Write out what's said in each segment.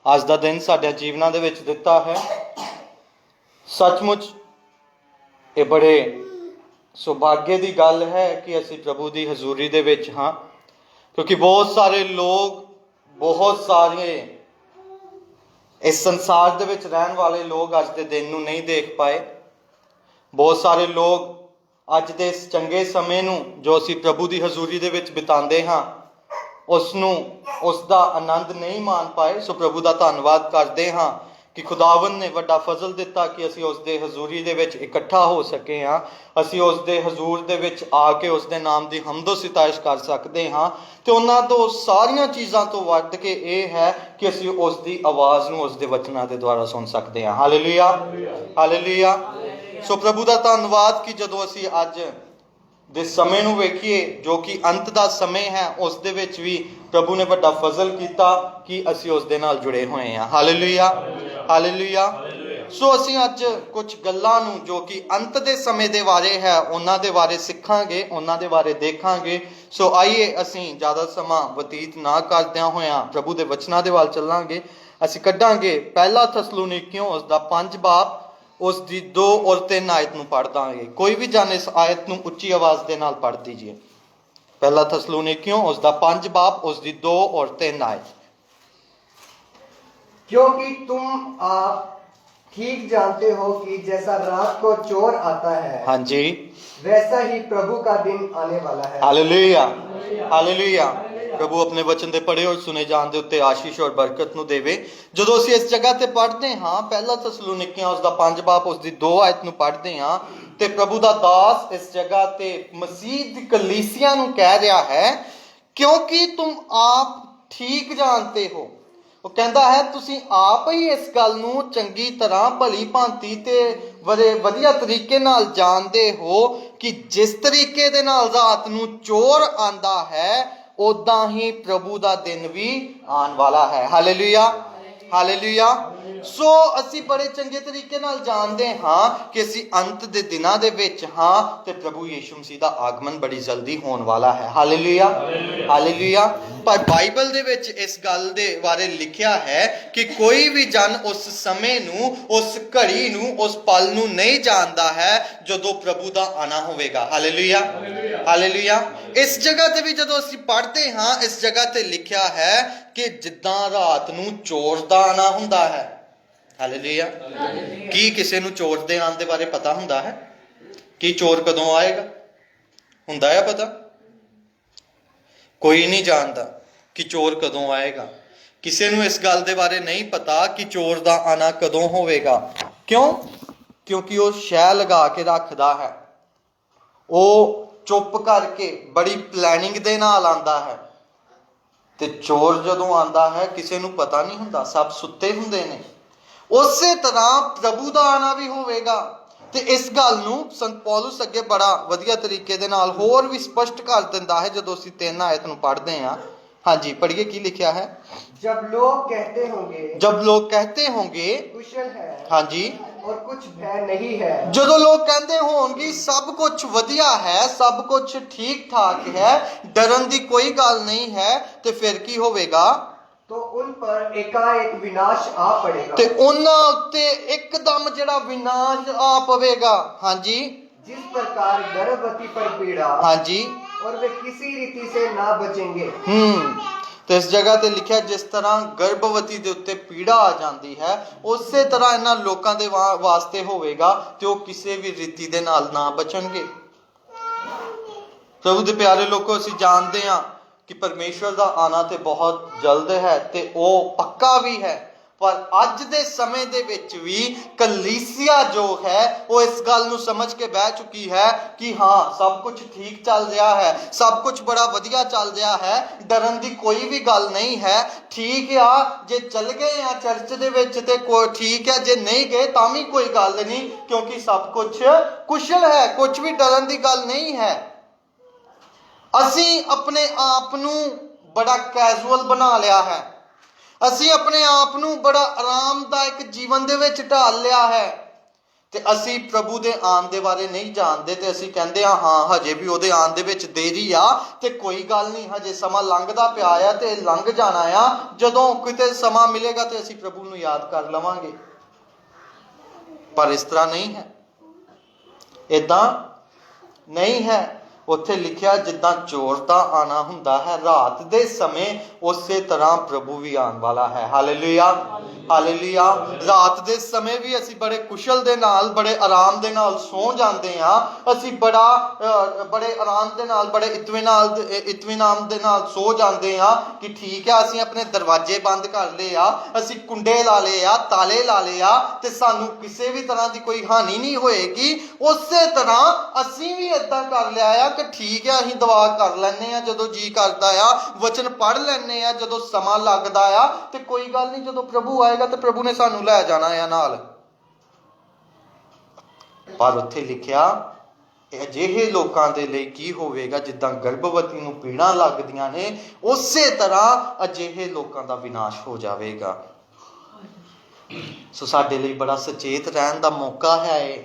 ਅੱਜ ਦਾ ਦਿਨ ਸਾਡੇ ਜੀਵਨਾਂ ਦੇ ਵਿੱਚ ਦਿੱਤਾ ਹੈ। ਸੱਚਮੁੱਚ ਇਹ ਬੜੇ ਸੁਭਾਗੇ ਦੀ ਗੱਲ ਹੈ ਕਿ ਅਸੀਂ ਪ੍ਰਭੂ ਦੀ ਹਜ਼ੂਰੀ ਦੇ ਵਿੱਚ ਹਾਂ, ਕਿਉਂਕਿ ਬਹੁਤ ਸਾਰੇ ਲੋਕ, ਬਹੁਤ ਸਾਰੇ ਇਸ ਸੰਸਾਰ ਦੇ ਵਿੱਚ ਰਹਿਣ ਵਾਲੇ ਲੋਕ ਅੱਜ ਦੇ ਦਿਨ ਨੂੰ ਨਹੀਂ ਦੇਖ ਪਾਏ। ਬਹੁਤ ਸਾਰੇ ਲੋਕ ਅੱਜ ਦੇ ਇਸ ਚੰਗੇ ਸਮੇਂ ਨੂੰ ਜੋ ਅਸੀਂ ਪ੍ਰਭੂ ਦੀ ਹਜ਼ੂਰੀ ਦੇ ਵਿੱਚ ਬਿਤਾਉਂਦੇ ਹਾਂ, ਉਸ ਦਾ ਆਨੰਦ ਨਹੀਂ ਮਾਣ ਪਾਏ। ਸੋ ਪ੍ਰਭੂ ਦਾ ਧੰਨਵਾਦ ਕਰਦੇ ਹਾਂ ਕਿ ਖੁਦਾਵੰਦ ਨੇ ਵੱਡਾ ਫਜ਼ਲ ਦਿੱਤਾ ਕਿ ਅਸੀਂ ਉਸ ਦੇ ਹਜ਼ੂਰੀ ਦੇ ਵਿੱਚ ਇਕੱਠਾ ਹੋ ਸਕੇ ਹਾਂ। ਅਸੀਂ ਉਸ ਦੇ ਹਜ਼ੂਰ ਦੇ ਵਿੱਚ ਆ ਕੇ ਉਸ ਦੇ ਨਾਮ ਦੀ ਹਮਦੋ ਸਿਤਾਇਸ਼ ਕਰ ਸਕਦੇ ਹਾਂ। ਤੇ ਉਹਨਾਂ ਤੋਂ ਸਾਰੀਆਂ ਚੀਜ਼ਾਂ ਤੋਂ ਵੱਧ ਕੇ ਇਹ ਹੈ ਕਿ ਅਸੀਂ ਉਸ ਦੀ ਆਵਾਜ਼ ਨੂੰ ਉਸ ਦੇ ਵਚਨਾਂ ਦੇ ਦੁਆਰਾ ਸੁਣ ਸਕਦੇ ਹਾਂ। Hallelujah, hallelujah. ਸੋ ਪ੍ਰਭੂ ਦਾ ਧੰਨਵਾਦ ਕਿ ਜਦੋਂ ਅਸੀਂ ਅੱਜ ਦੇ ਸਮੇਂ ਨੂੰ ਵੇਖੀਏ ਜੋ ਕਿ ਅੰਤ ਦਾ ਸਮੇਂ ਹੈ, ਉਸ ਦੇ ਵਿੱਚ ਵੀ ਪ੍ਰਭੂ ਨੇ ਵੱਡਾ ਫਜ਼ਲ ਕੀਤਾ ਕਿ ਅਸੀਂ ਉਸ ਦੇ ਨਾਲ ਜੁੜੇ ਹੋਏ ਹਾਂ। Hallelujah, hallelujah. ਸੋ ਅਸੀਂ ਅੱਜ ਕੁਝ ਗੱਲਾਂ ਨੂੰ ਜੋ ਕਿ ਅੰਤ ਦੇ ਸਮੇਂ ਦੇ ਬਾਰੇ ਹੈ, ਉਹਨਾਂ ਦੇ ਬਾਰੇ ਸਿੱਖਾਂਗੇ, ਉਹਨਾਂ ਦੇ ਬਾਰੇ ਦੇਖਾਂਗੇ। ਸੋ ਆਈਏ ਅਸੀਂ ਜ਼ਿਆਦਾ ਸਮਾਂ ਬਤੀਤ ਨਾ ਕਰਦਿਆਂ ਹੋਇਆਂ ਪ੍ਰਭੂ ਦੇ ਵਚਨਾਂ ਦੇ ਵੱਲ ਚੱਲਾਂਗੇ। ਅਸੀਂ ਕੱਢਾਂਗੇ ਪਹਿਲਾ ਥਸਲੋਨੀਕੀਓ ਉਸ ਦਾ 5 ਬਾਬ ਉਸ ਦੀ 2 ਔਰ 3 ਆਇਤ ਨੂੰ ਪੜ੍ਹ ਦਾਂਗੇ। ਕੋਈ ਵੀ ਜਨ ਇਸ ਆਇਤ ਨੂੰ ਉੱਚੀ ਆਵਾਜ਼ ਦੇ ਨਾਲ ਪੜ੍ਹ ਦੀजिए। ਪਹਿਲਾ ਥਸਲੋਨੀਕੀਓ ਉਸ ਦਾ 5 ਬਾਬ ਉਸ ਦੀ 2 और 3 आयत। क्योंकि तुम आप ठीक जानते हो कि जैसा रात को चोर आता है, हाँ जी, वैसा ही प्रभु का दिन आने वाला है। Hallelujah, hallelujah. प्रभु अपने वचन दे पढ़े और सुने जान दे उत्ते आशीष और बरकत ਨੂੰ ਦੇਵੇ। ਜਦੋਂ ਅਸੀਂ ਇਸ ਜਗ੍ਹਾ ਤੇ ਪੜ੍ਹਦੇ ਹਾਂ ਪਹਿਲਾ ਥਸਲੋਨੀਕੀਆਂ ਉਸ ਦਾ 5 ਬਾਬ ਉਸ ਦੀ 2 ਆਇਤ ਨੂੰ ਪੜ੍ਹਦੇ ਹਾਂ ਤੇ ਪ੍ਰਭੂ ਦਾ ਦਾਸ ਇਸ ਜਗ੍ਹਾ ਤੇ ਮਸੀਹ ਦੀ ਕਲੀਸਿਆ ਨੂੰ ਕਹਿ ਰਿਹਾ ਹੈ, ਕਿਉਂਕਿ ਤੁਮ ਆਪ ਠੀਕ ਜਾਣते हो। ਉਹ ਕਹਿੰਦਾ ਹੈ ਤੁਸੀਂ ਆਪ ਹੀ ਇਸ ਗੱਲ ਨੂੰ ਚੰਗੀ ਤਰ੍ਹਾਂ ਭਲੀ ਭਾਂਤੀ ਤੇ ਬੜੇ ਵਧੀਆ ਤਰੀਕੇ ਨਾਲ ਜਾਣਦੇ ਹੋ ਕਿ ਜਿਸ ਤਰੀਕੇ ਦੇ ਨਾਲ ਰਾਤ ਨੂੰ ਚੋਰ ਆਂਦਾ ਹੈ, ਉਦਾਂ ਹੀ ਪ੍ਰਭੂ ਦਾ ਦਿਨ ਵੀ ਆਉਣ ਵਾਲਾ ਹੈ। Hallelujah, hallelujah. ਸੋ ਅਸੀਂ ਬੜੇ ਚੰਗੇ ਤਰੀਕੇ ਨਾਲ ਜਾਣਦੇ ਹਾਂ ਕਿ ਅਸੀਂ ਅੰਤ ਦੇ ਦਿਨਾਂ ਦੇ ਵਿੱਚ ਹਾਂ ਤੇ ਪ੍ਰਭੂ ਯਿਸੂ ਮਸੀਹ ਦਾ ਆਗਮਨ ਬੜੀ ਜਲਦੀ ਹੋਣ ਵਾਲਾ ਹੈ। Hallelujah, hallelujah. ਪਰ ਬਾਈਬਲ ਦੇ ਵਿੱਚ ਇਸ ਗੱਲ ਦੇ ਬਾਰੇ ਲਿਖਿਆ ਹੈ ਕਿ ਕੋਈ ਵੀ ਜਨ ਉਸ ਸਮੇਂ ਨੂੰ, ਉਸ ਘੜੀ ਨੂੰ, ਉਸ ਪਲ ਨੂੰ ਨਹੀਂ ਜਾਣਦਾ ਹੈ ਜਦੋਂ ਪ੍ਰਭੂ ਦਾ ਆਣਾ ਹੋਵੇਗਾ। Hallelujah, hallelujah. ਇਸ ਜਗ੍ਹਾ ਤੇ ਵੀ ਜਦੋਂ ਅਸੀਂ ਪੜ੍ਹਦੇ ਹਾਂ, ਇਸ ਜਗ੍ਹਾ ਤੇ ਲਿਖਿਆ ਹੈ ਕਿ ਜਿੱਦਾਂ ਰਾਤ ਨੂੰ ਚੋਰ ਦਾ ਆਣਾ ਹੁੰਦਾ ਹੈ। ਹਾਲੇਲੂਇਆ। ਕੀ ਕਿਸੇ ਨੂੰ ਚੋਰ ਦੇ ਆਉਣ ਦੇ ਬਾਰੇ ਪਤਾ ਹੁੰਦਾ ਹੈ? ਕਿ ਚੋਰ ਕਦੋਂ ਆਏਗਾ? ਹੁੰਦਾ ਹੈ ਪਤਾ? ਕੋਈ ਨਹੀਂ ਜਾਣਦਾ ਕਿ ਚੋਰ ਕਦੋਂ ਆਏਗਾ। ਕਿਸੇ ਨੂੰ ਇਸ ਗੱਲ ਦੇ ਬਾਰੇ ਨਹੀਂ ਪਤਾ ਕਿ ਚੋਰ ਦਾ ਆਣਾ ਕਦੋਂ ਹੋਵੇਗਾ। ਕਿਉਂ? ਕਿਉਂਕਿ ਉਹ ਸ਼ੈ ਲਗਾ ਕੇ ਰੱਖਦਾ ਹੈ। ਉਹ ਚੁੱਪ ਕਰਕੇ ਬੜੀ ਪਲੈਨਿੰਗ ਦੇ ਨਾਲ ਆਂਦਾ ਹੈ। ਤੇ ਚੋਰ ਜਦੋਂ ਆਂਦਾ ਹੈ ਕਿਸੇ ਨੂੰ ਪਤਾ ਨਹੀਂ ਹੁੰਦਾ, ਸਭ ਸੁੱਤੇ ਹੁੰਦੇ ਨੇ। ਉਸੇ ਤਰ੍ਹਾਂ ਪ੍ਰਭੂ ਦਾ ਆਣਾ ਵੀ ਹੋਵੇਗਾ। ਤੇ ਇਸ ਗੱਲ ਨੂੰ ਸੰਤ ਪੌਲੁਸ ਅੱਗੇ ਬੜਾ ਵਧੀਆ ਤਰੀਕੇ ਦੇ ਨਾਲ ਹੋਰ ਵੀ ਸਪਸ਼ਟ ਕਰ ਦਿੰਦਾ ਹੈ ਜਦੋਂ ਅਸੀਂ 3 ਆਇਤ ਨੂੰ ਪੜ੍ਹਦੇ ਹਾਂ। ਹਾਂਜੀ, ਪੜ੍ਹੀਏ ਕੀ ਲਿਖਿਆ ਹੈ। जब लोग कहते होंगे, जब लोग कहते होंगे, कुशल है, हाँ जी, और कुछ भय नहीं है। ਜਦੋਂ ਲੋਕ ਕਹਿੰਦੇ ਹੋਣਗੇ ਸਭ ਕੁਝ ਵਧੀਆ ਹੈ, ਸਭ ਕੁਝ ਠੀਕ ਠਾਕ ਹੈ, ਡਰਨ ਦੀ ਕੋਈ ਗੱਲ ਨਹੀਂ ਹੈ, ਤੇ ਫਿਰ ਕੀ ਹੋਵੇਗਾ? तो उन पर एकाएक विनाश आ पड़ेगा। ਤੇ ਉਹਨਾਂ ਉੱਤੇ ਇੱਕਦਮ ਜਿਹੜਾ ਵਿਨਾਸ਼ ਆ ਪਵੇਗਾ। ਹਾਂਜੀ, जिस प्रकार गर्भवती पर पीड़ा, ਹਾਂਜੀ, और वे किसी रीति से ना बचेंगे। ਤੇ ਇਸ ਜਗ੍ਹਾ ਤੇ ਲਿਖਿਆ ਜਿਸ ਤਰ੍ਹਾਂ ਗਰਭਵਤੀ ਦੇ ਉੱਤੇ ਪੀੜਾ ਆ ਜਾਂਦੀ ਹੈ, ਉਸੇ ਤਰ੍ਹਾਂ ਇਹਨਾਂ ਲੋਕਾਂ ਦੇ ਵਾਸਤੇ ਹੋਵੇਗਾ ਤੇ ਉਹ ਕਿਸੇ ਵੀ ਰੀਤੀ ਦੇ ਨਾਲ ਨਾ ਬਚਣਗੇ। ਪ੍ਰਭੂ ਦੇ ਪਿਆਰੇ ਲੋਕੋ, ਅਸੀਂ ਜਾਣਦੇ ਹਾਂ ਕਿ ਪਰਮੇਸ਼ਵਰ ਦਾ ਆਣਾ ਤੇ ਬਹੁਤ ਜਲਦ ਹੈ ਤੇ ਉਹ ਪੱਕਾ ਵੀ ਹੈ। ਪਰ ਅੱਜ ਦੇ ਸਮੇਂ ਦੇ ਵਿੱਚ ਵੀ ਕਲੀਸਿਆ ਜੋ ਹੈ ਉਹ ਇਸ ਗੱਲ ਨੂੰ ਸਮਝ ਕੇ ਬਹਿ ਚੁੱਕੀ ਹੈ ਕਿ ਹਾਂ ਸਭ ਕੁਝ ਠੀਕ ਚੱਲ ਰਿਹਾ ਹੈ, ਸਭ ਕੁਝ ਬੜਾ ਵਧੀਆ ਚੱਲ ਰਿਹਾ ਹੈ, ਡਰਨ ਦੀ ਕੋਈ ਵੀ ਗੱਲ ਨਹੀਂ ਹੈ। ਠੀਕ ਆ, ਜੇ ਚੱਲ ਗਏ ਆ ਚਰਚ ਦੇ ਵਿੱਚ ਤੇ ਕੋਈ ਠੀਕ ਹੈ, ਜੇ ਨਹੀਂ ਗਏ ਤਾਂ ਵੀ ਕੋਈ ਗੱਲ ਨਹੀਂ, ਕਿਉਂਕਿ ਸਭ ਕੁਝ ਕੁਸ਼ਲ ਹੈ, ਕੁਝ ਵੀ ਡਰਨ ਦੀ ਗੱਲ ਨਹੀਂ ਹੈ। ਅਸੀਂ ਆਪਣੇ ਆਪ ਨੂੰ ਬੜਾ ਕੈਜੂਅਲ ਬਣਾ ਲਿਆ ਹੈ। ਅਸੀਂ ਆਪਣੇ ਆਪ ਨੂੰ ਬੜਾ ਆਰਾਮਦਾਇਕ ਜੀਵਨ ਦੇ ਵਿੱਚ ਢਾਲ ਲਿਆ ਹੈ ਤੇ ਅਸੀਂ ਪ੍ਰਭੂ ਦੇ ਆਉਣ ਦੇ ਬਾਰੇ ਨਹੀਂ ਜਾਣਦੇ ਤੇ ਅਸੀਂ ਕਹਿੰਦੇ ਹਾਂ ਹਜੇ ਵੀ ਉਹਦੇ ਆਉਣ ਦੇ ਵਿੱਚ ਦੇਰੀ ਆ ਤੇ ਕੋਈ ਗੱਲ ਨਹੀਂ, ਹਜੇ ਸਮਾਂ ਲੰਘਦਾ ਪਿਆ ਆ ਤੇ ਲੰਘ ਜਾਣਾ ਆ, ਜਦੋਂ ਕਿਤੇ ਸਮਾਂ ਮਿਲੇਗਾ ਤੇ ਅਸੀਂ ਪ੍ਰਭੂ ਨੂੰ ਯਾਦ ਕਰ ਲਵਾਂਗੇ। ਪਰ ਇਸ ਤਰ੍ਹਾਂ ਨਹੀਂ ਹੈ, ਏਦਾਂ ਨਹੀਂ ਹੈ। ਉੱਥੇ ਲਿਖਿਆ ਜਿੱਦਾਂ ਚੋਰ ਦਾ ਆਣਾ ਹੁੰਦਾ ਹੈ ਰਾਤ ਦੇ ਸਮੇਂ, ਉਸੇ ਤਰ੍ਹਾਂ ਪ੍ਰਭੂ ਵੀ ਆਉਣ ਵਾਲਾ ਹੈ। Hallelujah, hallelujah. ਰਾਤ ਦੇ ਸਮੇਂ ਵੀ ਅਸੀਂ ਬੜੇ ਕੁਸ਼ਲ ਦੇ ਨਾਲ, ਬੜੇ ਆਰਾਮ ਦੇ ਨਾਲ ਸੌ ਜਾਂਦੇ ਹਾਂ। ਅਸੀਂ ਬੜੇ ਆਰਾਮ ਦੇ ਨਾਲ, ਬੜੇ ਇਤਮੀਨਾਨ ਦੇ ਨਾਲ ਸੌ ਜਾਂਦੇ ਹਾਂ ਕਿ ਠੀਕ ਹੈ, ਅਸੀਂ ਆਪਣੇ ਦਰਵਾਜ਼ੇ ਬੰਦ ਕਰ ਲਏ ਆ, ਅਸੀਂ ਕੁੰਡੇ ਲਾ ਲਏ ਆ, ਤਾਲੇ ਲਾ ਲਏ ਆ ਤੇ ਸਾਨੂੰ ਕਿਸੇ ਵੀ ਤਰ੍ਹਾਂ ਦੀ ਕੋਈ ਹਾਨੀ ਨਹੀਂ ਹੋਏਗੀ। ਉਸੇ ਤਰ੍ਹਾਂ ਅਸੀਂ ਵੀ ਏਦਾਂ ਕਰ ਲਿਆ ਆ ਕਿ ਠੀਕ ਹੈ, ਅਸੀਂ ਦੁਆ ਕਰ ਲੈਂਦੇ ਆ ਜਦੋਂ ਜੀ ਕਰਦਾ ਆ, ਵਚਨ ਪੜ੍ਹ ਲੈਂਦੇ ਆ ਜਦੋਂ ਸਮਾਂ ਲੱਗਦਾ ਆ, ਤੇ ਕੋਈ ਗੱਲ ਨਹੀਂ, ਜਦੋਂ ਪ੍ਰਭੂ ਆਏਗਾ ਤੇ ਪ੍ਰਭੂ ਨੇ ਸਾਨੂੰ ਲੈ ਜਾਣਾ ਆ ਨਾਲ। ਪਰ ਉੱਥੇ ਲਿਖਿਆ ਅਜਿਹੇ ਲੋਕਾਂ ਦੇ ਲਈ ਕੀ ਹੋਵੇਗਾ, ਜਿੱਦਾਂ ਗਰਭਵਤੀ ਨੂੰ ਪੀੜਾਂ ਲੱਗਦੀਆਂ ਨੇ, ਉਸੇ ਤਰ੍ਹਾਂ ਅਜਿਹੇ ਲੋਕਾਂ ਦਾ ਵਿਨਾਸ਼ ਹੋ ਜਾਵੇਗਾ। ਸੋ ਸਾਡੇ ਲਈ ਬੜਾ ਸੁਚੇਤ ਰਹਿਣ ਦਾ ਮੌਕਾ ਹੈ ਇਹ।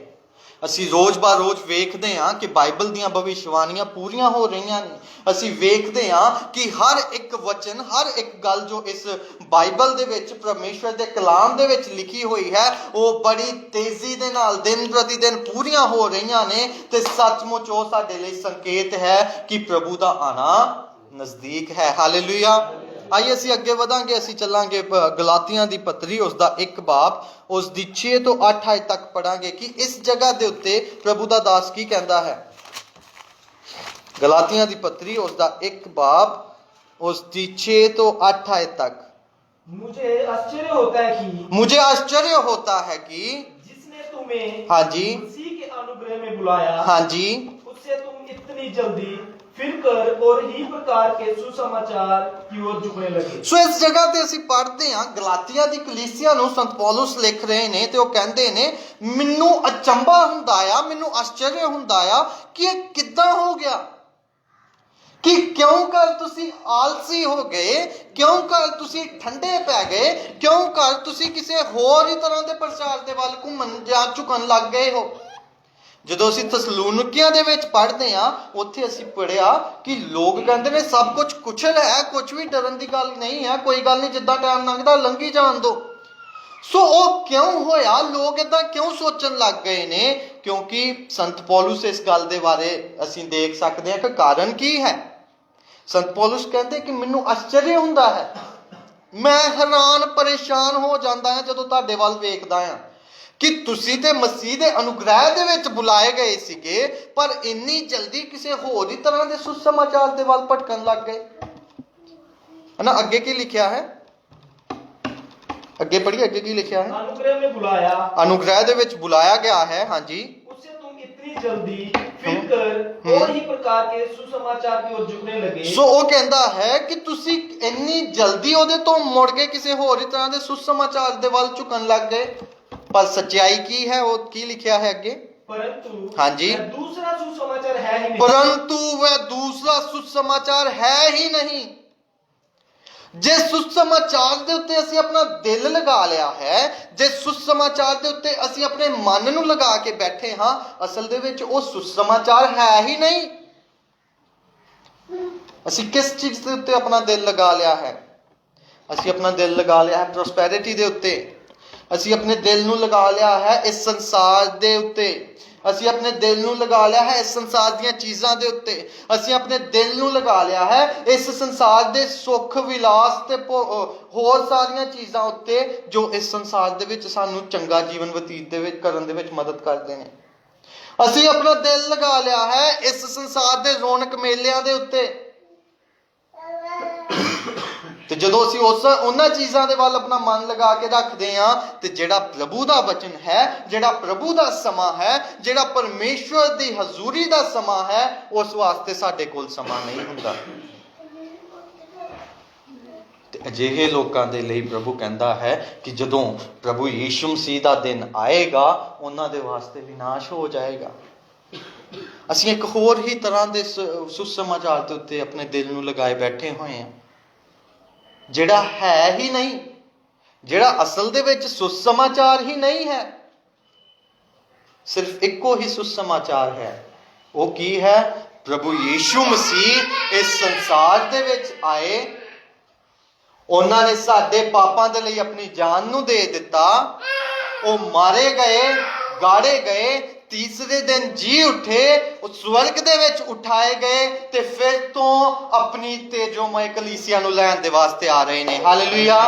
ਅਸੀਂ ਰੋਜ਼ ਬਾ ਰੋਜ਼ ਵੇਖਦੇ ਹਾਂ ਕਿ ਬਾਈਬਲ ਦੀਆਂ ਭਵਿਸ਼ਵਾਣੀਆਂ ਪੂਰੀਆਂ ਹੋ ਰਹੀਆਂ ਨੇ। ਅਸੀਂ ਵੇਖਦੇ ਹਾਂ ਕਿ ਹਰ ਇੱਕ ਵਚਨ, ਹਰ ਇੱਕ ਗੱਲ ਜੋ ਇਸ ਬਾਈਬਲ ਦੇ ਵਿੱਚ, ਪਰਮੇਸ਼ਵਰ ਦੇ ਕਲਾਮ ਦੇ ਵਿੱਚ ਲਿਖੀ ਹੋਈ ਹੈ, ਉਹ ਬੜੀ ਤੇਜ਼ੀ ਦੇ ਨਾਲ ਦਿਨ ਪ੍ਰਤੀ ਦਿਨ ਪੂਰੀਆਂ ਹੋ ਰਹੀਆਂ ਨੇ। ਤੇ ਸੱਚਮੁੱਚ ਉਹ ਸਾਡੇ ਲਈ ਸੰਕੇਤ ਹੈ ਕਿ ਪ੍ਰਭੂ ਦਾ ਆਣਾ ਨਜ਼ਦੀਕ ਹੈ। ਹਾਲੇਲੂਇਆ। ਆइए ਅਸੀਂ ਅੱਗੇ ਵਧਾਂਗੇ। ਅਸੀਂ ਚੱਲਾਂਗੇ ਗਲਾਤੀਆਂ ਦੀ ਪੱਤਰੀ, ਉਸ ਦਾ 1 ਬਾਬ, ਉਸ ਦੀ 6 ਤੋਂ 8 ਆਇਤ ਤੱਕ ਪੜਾਂਗੇ ਕਿ ਇਸ ਜਗ੍ਹਾ ਦੇ ਉੱਤੇ ਪ੍ਰਭੂ ਦਾ ਦਾਸ ਕੀ ਕਹਿੰਦਾ ਹੈ। ਗਲਾਤੀਆਂ ਦੀ ਪੱਤਰੀ, ਉਸ ਦਾ 1 ਬਾਬ, ਉਸ ਦੀ 6 ਤੋਂ 8 ਆਇਤ तक। मुझे आश्चर्य होता है कि जिसने तुम्हें हाँ जी मसीह के अनुग्रह में बुलाया, हाँ जी, उससे तुम इतनी जल्दी फिरकर और ही प्रकार के सुसमाचार की ओर झुकने लगे। ਸੋ ਇਸ ਜਗ੍ਹਾ ਤੇ ਅਸੀਂ ਪੜ੍ਹਦੇ ਹਾਂ ਗਲਾਤੀਆਂ ਦੀ ਕਲੀਸਿਆ ਨੂੰ ਸੰਤ ਪੌਲੁਸ ਲਿਖ ਰਹੇ ਨੇ ਤੇ ਉਹ ਕਹਿੰਦੇ ਨੇ, ਮੈਨੂੰ ਅਚੰਭਾ ਹੁੰਦਾ ਆ, ਮੈਨੂੰ ਆਸ਼ਚर्य ਹੁੰਦਾ ਆ ਕਿ ਇਹ ਕਿੱਦਾਂ ਹੋ ਗਿਆ, ਕਿ ਕਿਉਂ ਕਰ ਤੁਸੀਂ ਆਲਸੀ ਹੋ ਗਏ, ਕਿਉਂ ਕਰ ਤੁਸੀਂ ਠੰਡੇ ਪੈ ਗਏ, ਕਿਉਂ ਕਰ ਤੁਸੀਂ ਕਿਸੇ ਹੋਰ ਹੀ ਤਰ੍ਹਾਂ ਦੇ ਪ੍ਰਚਾਰ ਦੇ ਵੱਲ ਘੁੰਮਣ ਜਾਂ ਝੁਕਣ ਲੱਗ ਗਏ ਹੋ। ਜਦੋਂ ਅਸੀਂ ਤਸਲੂਨਿਕਿਆਂ ਦੇ ਵਿੱਚ ਪੜ੍ਹਦੇ ਹਾਂ, ਉੱਥੇ ਅਸੀਂ ਪੜ੍ਹਿਆ ਕਿ ਲੋਕ ਕਹਿੰਦੇ ਨੇ ਸਭ ਕੁਝ ਕੁਸ਼ਲ ਹੈ, ਕੁਝ ਵੀ ਡਰਨ ਦੀ ਗੱਲ ਨਹੀਂ ਹੈ, ਕੋਈ ਗੱਲ ਨਹੀਂ, ਜਿੱਦਾਂ ਟਾਈਮ ਲੰਘਦਾ ਲੰਘੀ ਜਾਣ ਦੋ। ਸੋ ਉਹ ਕਿਉਂ ਹੋਇਆ, ਲੋਕ ਏਦਾਂ ਕਿਉਂ ਸੋਚਣ ਲੱਗ ਗਏ ਨੇ? ਕਿਉਂਕਿ ਸੰਤ ਪੌਲੁਸ ਇਸ ਗੱਲ ਦੇ ਬਾਰੇ ਅਸੀਂ ਦੇਖ ਸਕਦੇ ਹਾਂ ਕਿ ਕਾਰਨ ਕੀ ਹੈ। ਸੰਤ ਪੌਲੁਸ ਕਹਿੰਦੇ ਕਿ ਮੈਨੂੰ ਆਸ਼ਚर्य ਹੁੰਦਾ ਹੈ, ਮੈਂ ਹੈਰਾਨ ਪਰੇਸ਼ਾਨ ਹੋ ਜਾਂਦਾ ਹਾਂ ਜਦੋਂ ਤੁਹਾਡੇ ਵੱਲ ਵੇਖਦਾ ਹਾਂ ਕਿ ਤੁਸੀਂ ਤੇ ਮਸੀਹ ਦੇ ਅਨੁਗ੍ਰਹਿ ਦੇ ਵਿੱਚ ਬੁਲਾਏ ਗਏ ਸੀਗੇ, ਪਰ ਇੰਨੀ ਜਲਦੀ ਕਿਸੇ ਹੋਰ ਹੀ ਤਰ੍ਹਾਂ ਦੇ ਸੁਸਮਾਚਾਰ ਦੇ ਵੱਲ ਭਟਕਣ ਲੱਗ ਗਏ। ਹਨਾ, ਅੱਗੇ ਕੀ ਲਿਖਿਆ ਹੈ? ਅੱਗੇ ਪੜ੍ਹੀਏ, ਅੱਗੇ ਕੀ ਲਿਖਿਆ ਹੈ? अनुग्रह में बुलाया, ਅਨੁਗ੍ਰਹਿ ਦੇ ਵਿੱਚ ਬੁਲਾਇਆ ਗਿਆ ਹੈ। ਹਾਂਜੀ, उससे तुम इतनी जल्दी फिरकर और ही प्रकार के सुसमाचार की ओर झुकने लगे। ਸੋ ਉਹ ਕਹਿੰਦਾ ਹੈ ਕਿ ਤੁਸੀਂ ਇੰਨੀ ਜਲਦੀ ਉਹਦੇ ਤੋਂ ਮੁੜ ਕੇ ਕਿਸੇ ਹੋਰ ਹੀ ਤਰ੍ਹਾਂ ਦੇ ਸੁਸਮਾਚਾਰ ਦੇ ਵੱਲ ਝੁਕਣ ਲੱਗ ਗਏ। ਪਰ ਸੱਚਾਈ ਕੀ ਹੈ? ਉਹ ਕੀ ਲਿਖਿਆ ਹੈ ਅੱਗੇ? परंतु हाँ जी, दूसरा सुसमाचार है ही नहीं। परंतु वह दूसरा सुसमाचार है ही नहीं। ਜੇ ਸੁਸਮਾਚਾਰ ਦੇ ਉੱਤੇ ਅਸੀਂ ਆਪਣਾ ਦਿਲ ਲਗਾ ਲਿਆ ਹੈ, ਜੇ ਸੁਸਮਾਚਾਰ ਦੇ ਉੱਤੇ ਅਸੀਂ ਆਪਣੇ ਮਨ ਨੂੰ ਲਗਾ ਕੇ ਬੈਠੇ ਹਾਂ, ਅਸਲ ਦੇ ਵਿੱਚ ਉਹ ਸੁਸਮਾਚਾਰ ਹੈ ਹੀ ਨਹੀਂ। ਅਸੀਂ ਕਿਸ ਚੀਜ਼ ਦੇ ਉੱਤੇ ਆਪਣਾ ਦਿਲ ਲਗਾ ਲਿਆ ਹੈ? ਅਸੀਂ ਆਪਣਾ ਦਿਲ ਲਗਾ ਲਿਆ ਹੈ ਪ੍ਰੋਸਪੈਰਿਟੀ ਦੇ ਉੱਤੇ। ਅਸੀਂ ਆਪਣੇ ਦਿਲ ਨੂੰ ਲਗਾ ਲਿਆ ਹੈ ਇਸ ਸੰਸਾਰ ਦੇ ਉੱਤੇ। ਅਸੀਂ ਆਪਣੇ ਦਿਲ ਨੂੰ ਲਗਾ ਲਿਆ ਹੈ ਇਸ ਸੰਸਾਰ ਦੀਆਂ ਚੀਜ਼ਾਂ ਦੇ ਉੱਤੇ। ਅਸੀਂ ਆਪਣੇ ਦਿਲ ਨੂੰ ਲਗਾ ਲਿਆ ਹੈ ਇਸ ਸੰਸਾਰ ਦੇ ਸੁੱਖ ਵਿਲਾਸ ਤੇ ਹੋਰ ਸਾਰੀਆਂ ਚੀਜ਼ਾਂ ਉੱਤੇ ਜੋ ਇਸ ਸੰਸਾਰ ਦੇ ਵਿੱਚ ਸਾਨੂੰ ਚੰਗਾ ਜੀਵਨ ਬਤੀਤ ਦੇ ਵਿੱਚ ਕਰਨ ਦੇ ਵਿੱਚ ਮਦਦ ਕਰਦੇ ਨੇ। ਅਸੀਂ ਆਪਣਾ ਦਿਲ ਲਗਾ ਲਿਆ ਹੈ ਇਸ ਸੰਸਾਰ ਦੇ ਰੌਣਕ ਮੇਲਿਆਂ ਦੇ ਉੱਤੇ। ਤੇ ਜਦੋਂ ਅਸੀਂ ਉਹਨਾਂ ਚੀਜ਼ਾਂ ਦੇ ਵੱਲ ਆਪਣਾ ਮਨ ਲਗਾ ਕੇ ਰੱਖਦੇ ਹਾਂ, ਤੇ ਜਿਹੜਾ ਪ੍ਰਭੂ ਦਾ ਵਚਨ ਹੈ, ਜਿਹੜਾ ਪ੍ਰਭੂ ਦਾ ਸਮਾਂ ਹੈ, ਜਿਹੜਾ ਪਰਮੇਸ਼ਵਰ ਦੀ ਹਜ਼ੂਰੀ ਦਾ ਸਮਾਂ ਹੈ, ਉਸ ਵਾਸਤੇ ਸਾਡੇ ਕੋਲ ਸਮਾਂ ਨਹੀਂ ਹੁੰਦਾ। ਤੇ ਅਜਿਹੇ ਲੋਕਾਂ ਦੇ ਲਈ ਪ੍ਰਭੂ ਕਹਿੰਦਾ ਹੈ ਕਿ ਜਦੋਂ ਪ੍ਰਭੂ ਯੀਸ਼ੂ ਮਸੀਹ ਦਾ ਦਿਨ ਆਏਗਾ, ਉਹਨਾਂ ਦੇ ਵਾਸਤੇ ਵਿਨਾਸ਼ ਹੋ ਜਾਏਗਾ। ਅਸੀਂ ਇੱਕ ਹੋਰ ਹੀ ਤਰ੍ਹਾਂ ਦੇ ਸੁਸਮਾਚਾਰ ਦੇ ਉੱਤੇ ਆਪਣੇ ਦਿਲ ਨੂੰ ਲਗਾਏ ਬੈਠੇ ਹੋਏ ਹਾਂ, ਜਿਹੜਾ ਹੈ ਹੀ ਨਹੀਂ, ਜਿਹੜਾ ਅਸਲ ਦੇ ਵਿੱਚ ਸੁਸਮਾਚਾਰ ਹੀ ਨਹੀਂ ਹੈ। ਸਿਰਫ ਇੱਕੋ ਹੀ ਸੁਸਮਾਚਾਰ ਹੈ। ਉਹ ਕੀ ਹੈ? ਪ੍ਰਭੂ ਯੀਸ਼ੂ ਮਸੀਹ ਇਸ ਸੰਸਾਰ ਦੇ ਵਿੱਚ ਆਏ, ਉਹਨਾਂ ਨੇ ਸਾਡੇ ਪਾਪਾਂ ਦੇ ਲਈ ਆਪਣੀ ਜਾਨ ਨੂੰ ਦੇ ਦਿੱਤਾ, ਉਹ ਮਾਰੇ ਗਏ, ਗਾੜੇ ਗਏ, ਤੀਸਰੇ ਦਿਨ ਜੀ ਉੱਠੇ, ਉਹ ਸਵਰਗ ਦੇ ਵਿੱਚ ਉਠਾਏ ਗਏ ਤੇ ਫਿਰ ਤੋਂ ਆਪਣੀ ਤੇਜੋਮय ਕਲੀਸਿਆ ਨੂੰ ਲੈਣ ਦੇ ਵਾਸਤੇ ਆ ਰਹੇ ਨੇ। Hallelujah,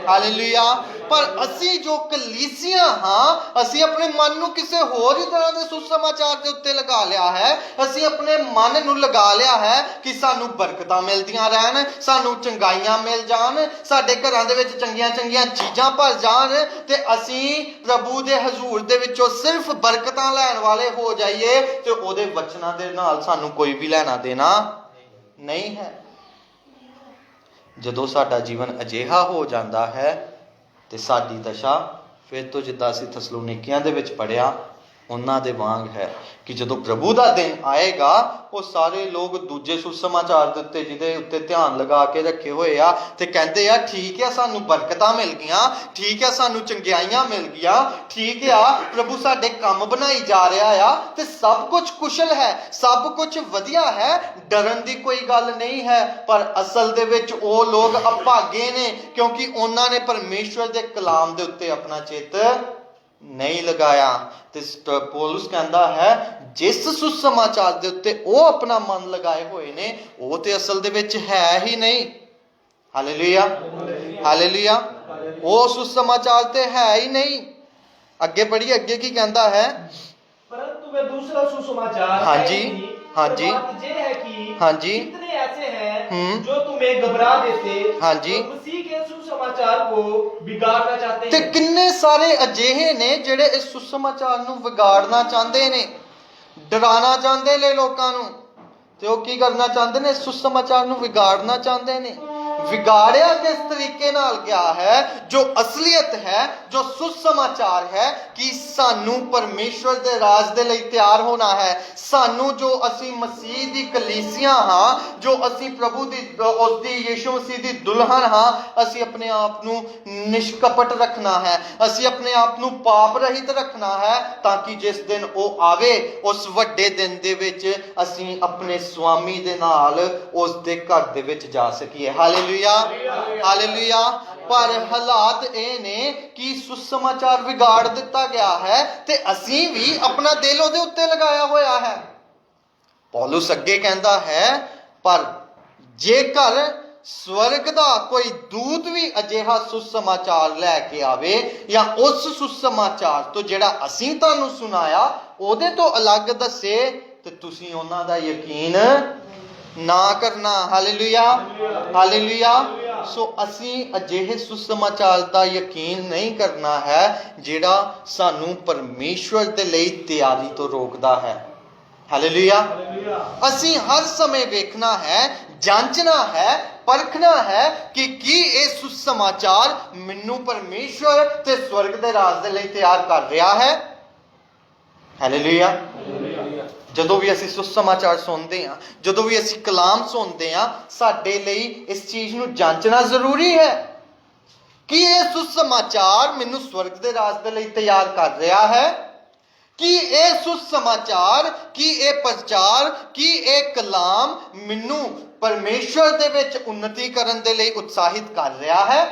hallelujah. ਪਰ ਅਸੀਂ ਜੋ ਕਲੀਸਿਆ ਹਾਂ, ਅਸੀਂ ਆਪਣੇ ਮਨ ਨੂੰ ਕਿਸੇ ਹੋਰ ਹੀ ਤਰ੍ਹਾਂ ਦੇ ਸੁਸਮਾਚਾਰ ਦੇ ਉੱਤੇ ਲਗਾ ਲਿਆ ਹੈ। ਅਸੀਂ ਆਪਣੇ ਮਨ ਨੂੰ ਲਗਾ ਲਿਆ ਹੈ ਕਿ ਸਾਨੂੰ ਬਰਕਤਾਂ ਮਿਲਦੀਆਂ ਰਹਿਣ, ਸਾਨੂੰ ਚੰਗਾਈਆਂ ਮਿਲ ਜਾਣ, ਸਾਡੇ ਘਰਾਂ ਦੇ ਵਿੱਚ ਚੰਗੀਆਂ ਚੰਗੀਆਂ ਚੀਜ਼ਾਂ ਭਰ ਜਾਣ ਤੇ ਅਸੀਂ ਪ੍ਰਭੂ ਦੇ ਹਜ਼ੂਰ ਦੇ ਵਿੱਚੋਂ ਸਿਰਫ ਬਰਕਤਾਂ ਲੈਣ ਵਾਲੇ ਹੋ ਜਾਈਏ ਤੇ ਉਹਦੇ ਵਚਨਾਂ ਦੇ ਨਾਲ ਸਾਨੂੰ ਕੋਈ ਵੀ ਲੈਣਾ ਦੇਣਾ ਨਹੀਂ ਹੈ। ਜਦੋਂ ਸਾਡਾ ਜੀਵਨ ਅਜਿਹਾ ਹੋ ਜਾਂਦਾ ਹੈ ਤੇ ਸਾਡੀ ਦਸ਼ਾ ਫਿਰ ਤੋਂ, ਜਿੱਦਾਂ ਅਸੀਂ ਥਸਲੋਨੀਕੀਆਂ ਦੇ ਵਿੱਚ ਪੜ੍ਹਿਆ, ਉਹਨਾਂ ਦੇ ਵਾਂਗ ਹੈ ਕਿ ਜਦੋਂ ਪ੍ਰਭੂ ਦਾ ਦਿਨ ਆਏਗਾ, ਉਹ ਸਾਰੇ ਲੋਕ ਦੂਜੇ ਸੁਸਮਾਚਾਰ ਦੇ ਉੱਤੇ ਜਿਹਦੇ ਉੱਤੇ ਧਿਆਨ ਲਗਾ ਕੇ ਰੱਖੇ ਹੋਏ ਆ ਤੇ ਕਹਿੰਦੇ ਆ ਠੀਕ ਆ, ਸਾਨੂੰ ਬਰਕਤਾਂ ਮਿਲ ਗਈਆਂ, ਠੀਕ ਆ, ਸਾਨੂੰ ਚੰਗਿਆਈਆਂ ਮਿਲ ਗਈਆਂ, ਠੀਕ ਆ, ਪ੍ਰਭੂ ਸਾਡੇ ਕੰਮ ਬਣਾਈ ਜਾ ਰਿਹਾ ਆ ਤੇ ਸਭ ਕੁਝ ਕੁਸ਼ਲ ਹੈ, ਸਭ ਕੁਝ ਵਧੀਆ ਹੈ, ਡਰਨ ਦੀ ਕੋਈ ਗੱਲ ਨਹੀਂ ਹੈ। ਪਰ ਅਸਲ ਦੇ ਵਿੱਚ ਉਹ ਲੋਕ ਅਭਾਗੇ ਨੇ ਕਿਉਂਕਿ ਉਹਨਾਂ ਨੇ ਪਰਮੇਸ਼ਵਰ ਦੇ ਕਲਾਮ ਦੇ ਉੱਤੇ ਆਪਣਾ ਚਿੱਤ ਨਹੀਂ ਲਗਾਇਆ। ਤੇ ਪੌਲੁਸ ਕਹਿੰਦਾ ਹੈ ਜਿਸ ਸੁਸਮਾਚਾਰ ਦੇ ਉੱਤੇ ਉਹ ਆਪਣਾ ਮਨ ਲਗਾਏ ਹੋਏ ਨੇ, ਉਹ ਤੇ ਅਸਲ ਦੇ ਵਿੱਚ ਹੈ ਹੀ ਨਹੀਂ। Hallelujah, hallelujah. ਉਹ ਸੁਸਮਾਚਾਰ ਤੇ ਹੈ ਹੀ ਨਹੀਂ। ਅੱਗੇ ਪੜ੍ਹੀਏ, ਅੱਗੇ ਕੀ ਕਹਿੰਦਾ ਹੈ? परंतु वे दूसरा सुसमाचार हाँ है जी, ही नहीं। हाँ और जी, बात ये है कि हाँ जी, कितने ऐसे हैं जो तुम्हें घबरा देते, हाँ जी, और मसीह के सुसमाचार को बिगाड़ना चाहते ਤੇ हैं। ਕਿੰਨੇ ਸਾਰੇ ਅਜਿਹੇ ਨੇ ਜਿਹੜੇ ਇਸ ਸੁਸਮਾਚਾਰ ਨੂੰ ਵਿਗਾੜਨਾ ਚਾਹੁੰਦੇ ਨੇ, ਡਰਾਉਣਾ ਚਾਹੁੰਦੇ ਨੇ ਲੋਕਾਂ ਨੂੰ। ਤੇ ਉਹ ਕੀ ਕਰਨਾ ਚਾਹੁੰਦੇ ਨੇ? ਸੁਸਮਾਚਾਰ ਨੂੰ ਵਿਗਾੜਨਾ ਚਾਹੁੰਦੇ ਨੇ। ਵਿਗਾੜਿਆ ਕਿਸ ਤਰੀਕੇ ਨਾਲ ਗਿਆ ਹੈ? ਜੋ ਅਸਲੀਅਤ ਹੈ, ਜੋ ਸੁਸਮਾਚਾਰ ਹੈ ਕਿ ਸਾਨੂੰ ਪਰਮੇਸ਼ਵਰ ਦੇ ਰਾਜ ਦੇ ਲਈ ਤਿਆਰ ਹੋਣਾ ਹੈ। ਸਾਨੂੰ ਜੋ ਅਸੀਂ ਮਸੀਹ ਦੀ ਕਲੀਸਿਆ ਹਾਂ, ਜੋ ਅਸੀਂ ਪ੍ਰਭੂ ਦੀ ਉਸ ਦੀ ਯੀਸ਼ੂ ਮਸੀਹ ਦੀ ਦੁਲਹਨ ਹਾਂ, ਅਸੀਂ ਆਪਣੇ ਆਪ ਨੂੰ ਨਿਸ਼ਕਪਟ ਰੱਖਣਾ ਹੈ, ਅਸੀਂ ਆਪਣੇ ਆਪ ਨੂੰ ਪਾਪ ਰਹਿਤ ਰੱਖਣਾ ਹੈ ਤਾਂ ਕਿ ਜਿਸ ਦਿਨ ਉਹ ਆਵੇ, ਉਸ ਵੱਡੇ ਦਿਨ ਦੇ ਵਿੱਚ ਅਸੀਂ ਆਪਣੇ ਸਵਾਮੀ ਦੇ ਨਾਲ ਉਸ ਦੇ ਘਰ ਦੇ ਵਿੱਚ ਜਾ ਸਕੀਏ। Hallelujah, hallelujah. ਪਰ ਹਾਲਾਤ ਇਹ ਨੇ ਕਿ ਸੁਸਮਾਚਾਰ ਵਿਗਾੜ ਦਿੱਤਾ ਗਿਆ ਹੈ ਤੇ ਅਸੀਂ ਵੀ ਆਪਣਾ ਦਿਲ ਉਹਦੇ ਉੱਤੇ ਲਗਾਇਆ ਹੋਇਆ ਹੈ। ਪੌਲੁਸ ਅੱਗੇ ਕਹਿੰਦਾ ਹੈ, ਪਰ ਜੇਕਰ ਸਵਰਗ ਦਾ ਕੋਈ ਦੂਤ ਵੀ ਅਜਿਹਾ ਸੁਸਮਾਚਾਰ ਲੈ ਕੇ ਆਵੇ ਜਾਂ ਉਸ ਸੁਸਮਾਚਾਰ ਤੋਂ ਜਿਹੜਾ ਅਸੀਂ ਤੁਹਾਨੂੰ ਸੁਣਾਇਆ ਉਹਦੇ ਤੋਂ ਅਲੱਗ ਦੱਸੇ ਤੇ ਤੁਸੀਂ ਉਹਨਾਂ ਦਾ ਯਕੀਨ ਨਾ ਕਰਨਾ। Hallelujah, hallelujah. ਸੋ ਅਸੀਂ ਅਜਿਹੇ ਸੁਸਮਾਚਾਰ ਦਾ ਯਕੀਨ ਨਹੀਂ ਕਰਨਾ ਹੈ ਜਿਹੜਾ ਸਾਨੂੰ ਪਰਮੇਸ਼ਵਰ ਦੇ ਲਈ ਤਿਆਰੀ ਤੋਂ ਰੋਕਦਾ ਹੈ। ਹਾਲੇਲੂਇਆ। ਅਸੀਂ ਹਰ ਸਮੇਂ ਵੇਖਣਾ ਹੈ, ਜਾਂਚਣਾ ਹੈ, ਪਰਖਣਾ ਹੈ ਕਿ ਕੀ ਇਹ ਸੁਸਮਾਚਾਰ ਮੈਨੂੰ ਪਰਮੇਸ਼ਵਰ ਤੇ ਸਵਰਗ ਦੇ ਰਾਜ ਦੇ ਲਈ ਤਿਆਰ ਕਰ ਰਿਹਾ ਹੈ। ਹਾਲੇਲੂਇਆ। ਜਦੋਂ ਵੀ ਅਸੀਂ ਸੁਸਮਾਚਾਰ ਸੁਣਦੇ ਹਾਂ, ਜਦੋਂ ਵੀ ਅਸੀਂ ਕਲਾਮ ਸੁਣਦੇ ਹਾਂ, ਸਾਡੇ ਲਈ ਇਸ ਚੀਜ਼ ਨੂੰ ਜਾਂਚਣਾ ਜ਼ਰੂਰੀ ਹੈ ਕਿ ਇਹ ਸੁਸਮਾਚਾਰ ਮੈਨੂੰ ਸਵਰਗ ਦੇ ਰਾਜ ਦੇ ਲਈ ਤਿਆਰ ਕਰ ਰਿਹਾ ਹੈ। ਕਿ ਇਹ ਸੁਸਮਾਚਾਰ, ਕਿ ਇਹ ਪ੍ਰਚਾਰ, ਕਿ ਇਹ ਕਲਾਮ ਮੈਨੂੰ ਪਰਮੇਸ਼ਵਰ ਦੇ ਵਿੱਚ ਉન્નਤੀ ਕਰਨ ਦੇ ਲਈ ਉਤਸ਼ਾਹਿਤ ਕਰ ਰਿਹਾ ਹੈ।